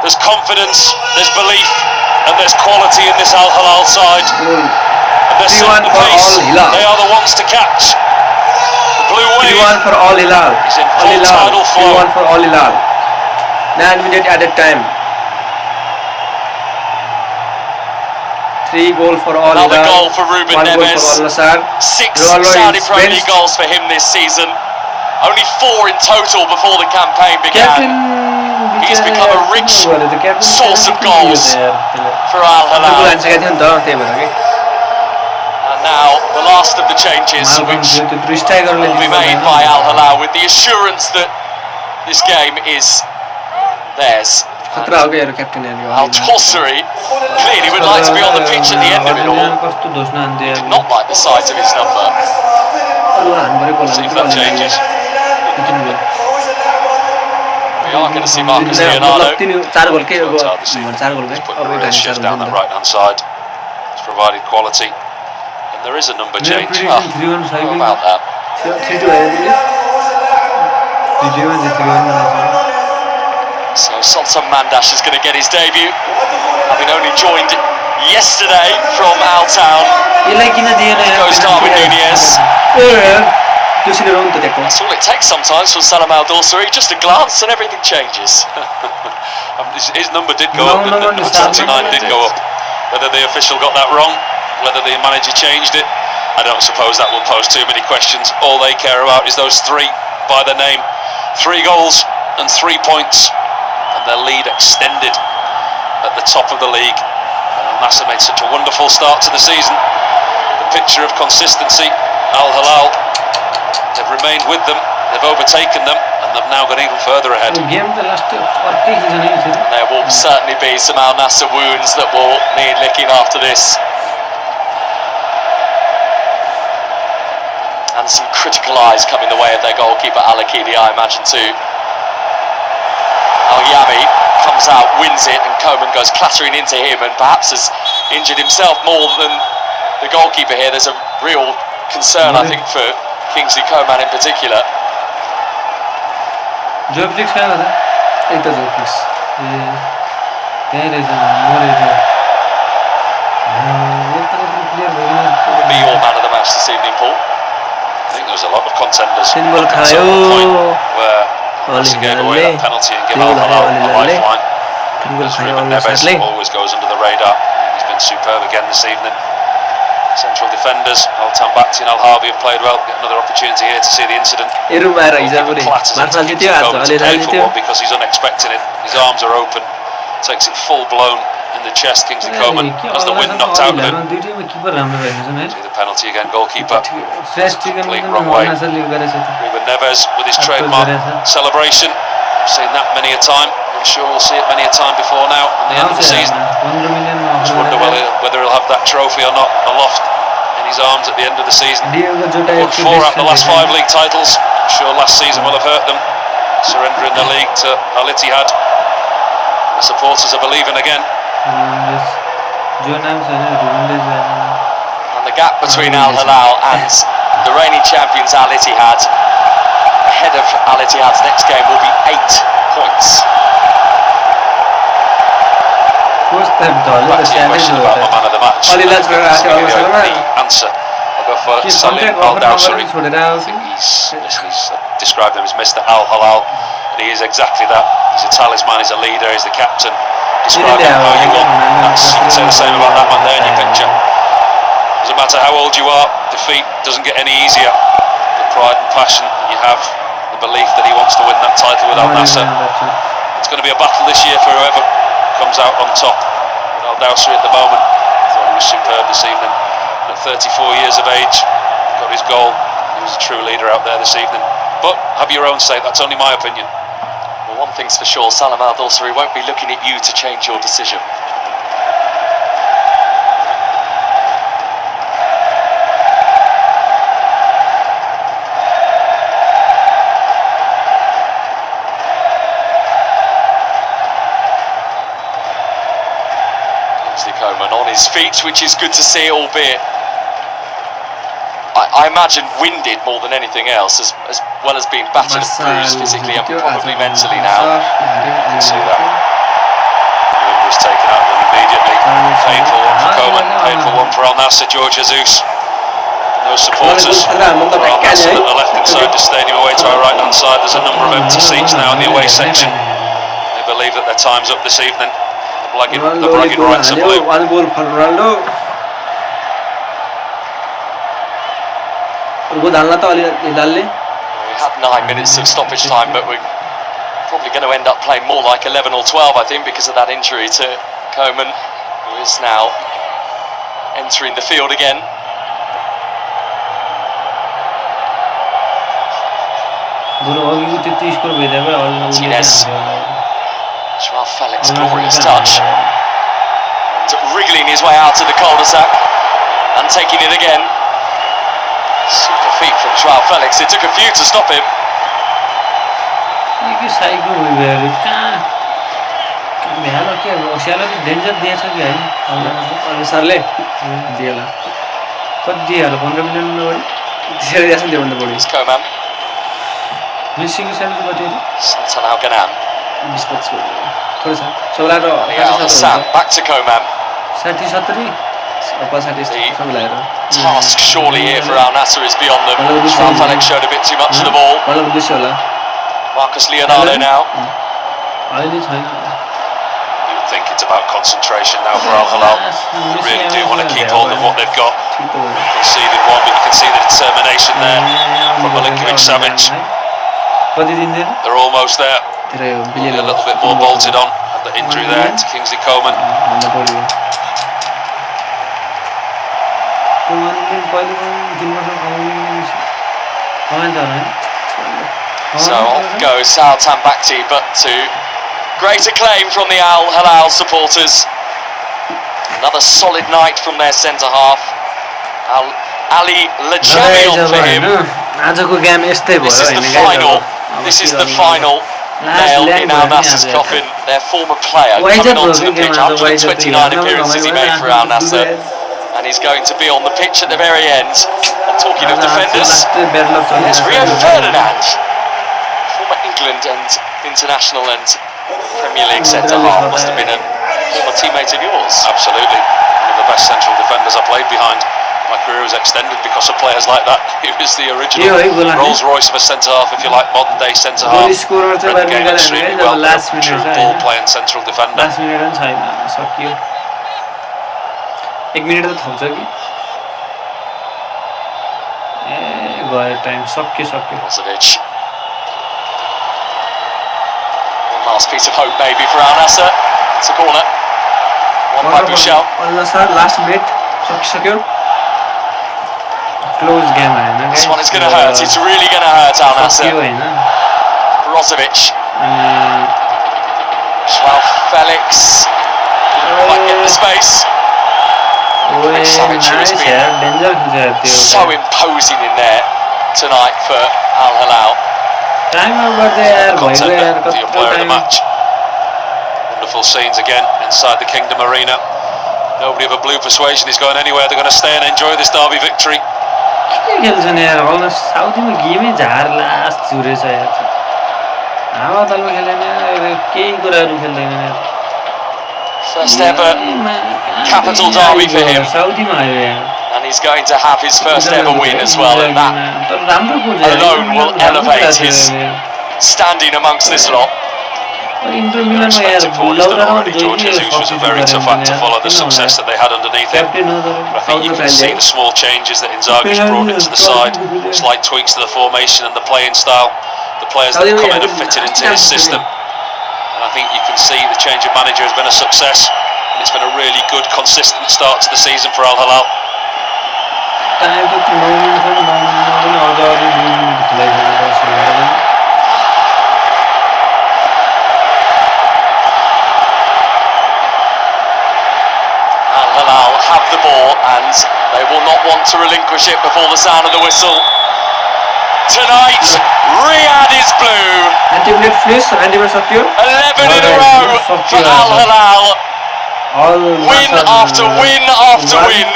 There's confidence, there's belief, and there's quality in this Al Hilal side. And they're set the 3-1 for pace. Al Hilal. They are the ones to catch. The blue wave 3-1 for Al Hilal is in Al full Hilal tidal flow. 3-1 for Al Hilal 9 minute added time 3 goal for Al Another Hilal goal for Ruben 1 goal Neves. for Al Nassr 6 Ronaldo Saudi is Pro League benched. goals for him this season. Only 4 in total before the campaign began. He's become a rich source of goals for Al Hilal. लान्छका थियो नि त त्यही भएर के And now the last of the changes, which will be made by Al Hilal with the assurance that this game is theirs. खतरा हो के यार क्याप्टेन यार Al-Dosari clearly would like to be on the pitch at the end of it all. कस्तो धोस्न आन्थ्यो Did not like the sight of his number. See if that changes. We are going to see Marcus Leonardo. 4 गोल के 4 गोल के Put the real shift down that right hand side. It's provided quality. And there is a number change. Oh, how about that? 3-2 So Sultan Mandash is going to get his debut, having only joined yesterday from Al Town. यसलाई किन दिएन Goes Darwin Nunez. त्यो सिने रङ त त्यको That's all it takes sometimes from Salam Al-Dosari, just a glance and everything changes. His number did go up, No, number 29 did go up. Whether the official got that wrong, whether the manager changed it, I don't suppose that will pose too many questions. All they care about is those 3 by the name. 3 goals and 3 points, and their lead extended at the top of the league. Nassr made such a wonderful start to the season. The picture of consistency. Al Hilal, they've remained with them, they've overtaken them, and they've now gone even further ahead. Game त last अर्कै खिच्न नै थियो And there will certainly be some Al Nassr wounds that will need licking after this. And some critical eyes coming the way of their goalkeeper Al-Akidi, I imagine too. Al-Yami comes out, wins it, and Koeman goes clattering into him and perhaps has injured himself more than the goalkeeper here. There's a real concern, I think, for Kingsley Coman in particular. Job fix कहाँ हो त एक त जोब fix a त्यही रहेछ मरेछ player Be your man of the match this evening, Paul. I think there was a lot of contenders. 3 goal At खायो some point where Nassr gave away that penalty and give Al Hilal a lifeline. 3 goal As खायो Ruben Al Neves नासरले always goes under the radar. He's been superb again this evening. Central defenders, Al-Tambakti and Al-Harbi have played well. Get another opportunity here to see the incident. एरुम आएर हिजो Goalkeeper पनि clatters मार्फल into जित्यो Kingsley आज Coman to अलि pay for जित्यो one because he's unexpecting it. His arms are open. Takes it full blown in the chest. Kingsley Coman has the wind knocked out of him. दुईटैमा किपर राम्रो रहेछन् है See the penalty again, goalkeeper. Fresh chicken Complete पनि wrong way. नासरले गरेछ त Ruben Neves with his That's trademark good, isn't it? celebration. We've seen that many a time. I'm sure we'll see it many a time before now at the end of the season. 15 million Just wonder whether he'll have that trophy or not aloft in his arms at the end of the season. डियोको जोटा Won 4 out of the last 5 league titles. I'm sure last season will have hurt them, surrendering the league to Al Ittihad. The supporters are believing again. And the gap between Al Hilal and the reigning champions Al Ittihad, ahead of Al Ittihad's next game, will be 8 points. Back to your question about my man of the match. Ali Laj The answer. I'll go for Salim Al Dawsari. I think he's described him as Mr. Al Hilal, and he is exactly that. He's a talisman, he's a leader, he's the captain. Describe him how you want. You can say the same about that man there in your picture. Doesn't matter how old you are, defeat doesn't get any easier. The pride and passion that you have, the belief that he wants to win that title with Al Nassr. It's going to be a battle this year for whoever comes out on top. Al Dawsari at the moment, I thought he was superb this evening. And at 34 years of age, got his goal. He was a true leader out there this evening. But have your own say, that's only my opinion. Well, one thing's for sure, Salim Al Dawsari won't be looking at you to change your decision. Coman on his feet, which is good to see, albeit I imagine winded more than anything else, as well as being battered and bruised physically and probably mentally now. You can see that. The wind was taken out of them immediately. Painful one for Coman, painful one for Al Nassr, George Jesus. Those supporters for Al Nassr that are left inside the stadium away to our right hand side. There's a number of empty seats now in the away section. They believe that their time's up this evening. The bragging rights are blue. One goal for Ronaldo. We had 9 minutes of stoppage time, but we're probably going to end up playing more like 11 or 12, I think, because of that injury to Coman, who is now entering the field again. Martinez. Joao Felix, glorious touch. And wriggling his way out of the cul-de-sac and taking it again. Super feet from Joao Felix. It took a few to stop him. It's Coman. Sultan Al Ghanem. Sam, back to Coman. The task surely here for Al Nassr is beyond them. Joao Felix showed a bit too much of the ball. Marcus Leonardo now. You would think it's about concentration now for Al Hilal. They really do want to keep hold of what they've got. Conceded one, but you can see the determination there from Milinkovic Savic. They're almost there. A little bit more bolted on. Had the injury there to Kingsley Coman. So off goes Sal Tambakti, but to great acclaim from the Al Hilal supporters. Another solid night from their centre half. Ali Lajami on for him. This is the final. This is the final nail in Al Nassr's coffin. Their former player coming onto the pitch. 129 appearances he made for Al Nassr, and he's going to be on the pitch at the very end. And talking of defenders, there's Rio Ferdinand, former England and international and Premier League centre half. Must have been a former teammate of yours. Absolutely. One of the best central defenders I played behind. My career was extended because of players like that. He was the original Rolls Royce of a centre half, if you like, modern day centre half. Read the game extremely well. True ball playing central defender. Brozovic. One last piece of hope maybe for Al Nassr. It's a corner. One by Bouchel. Last minute. Close game. This one is going to hurt. It's really going to hurt Al Nassr. Brozovic. Joao Felix. Might get the space. Savic has been so imposing in there. tonight for Al Hilal. Time out गर्दै यार भइगयो Content यार for your कत्रो player of the time match. Wonderful scenes again inside the Kingdom Arena. Nobody of a blue persuasion is going anywhere. They're going to stay and enjoy this derby victory. के खेल्छन् यार होला साउथीमा गेमै झार last चुरेछ यार हावा तालमा खेलेन यार केही कुराहरू खेल्दैनन् यार First ever capital derby for him. साउथीमा आयो यार And he's going to have his first ever win as well. And that तर राम्रो coach alone will elevate his standing amongst this lot. Inter They're मिलानमा यार expected for what he's done लौरा already. George Jesus was a very tough act to follow the success that they had underneath him. Captain हो But I think you can see the small changes that Inzaghi's brought into the side, slight tweaks to the formation and the playing style. The players that have come in have fitted into his system. And I think you can see the change of manager has been a success. And it's been a really good, consistent start to the season for Al Hilal. Time त 9 minute छ 9 मिनेटमा पनि अझ अझै 2 minute खेलाइसकेको छ Al Hilal have the ball and they will not want to relinquish it before the sound of the whistle. Tonight, Riyadh is blue. 90 minute finish, 90 minutes सक्यो 11 in a row for Al Hilal. Win after win after win.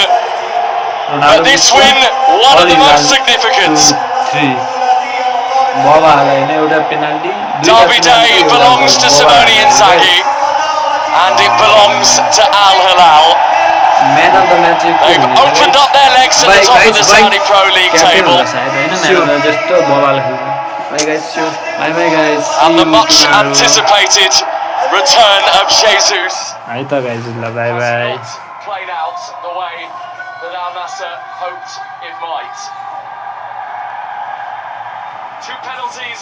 But this win, one of the most significant. Derby day belongs to Simone Inzaghi and it belongs to Al Hilal. They've opened up their legs at the top of the Saudi Pro League table. Bye bye guys. And the much anticipated return of Jesus. Bye bye. Played out the way that Al Nassr hoped it might. 2 penalties.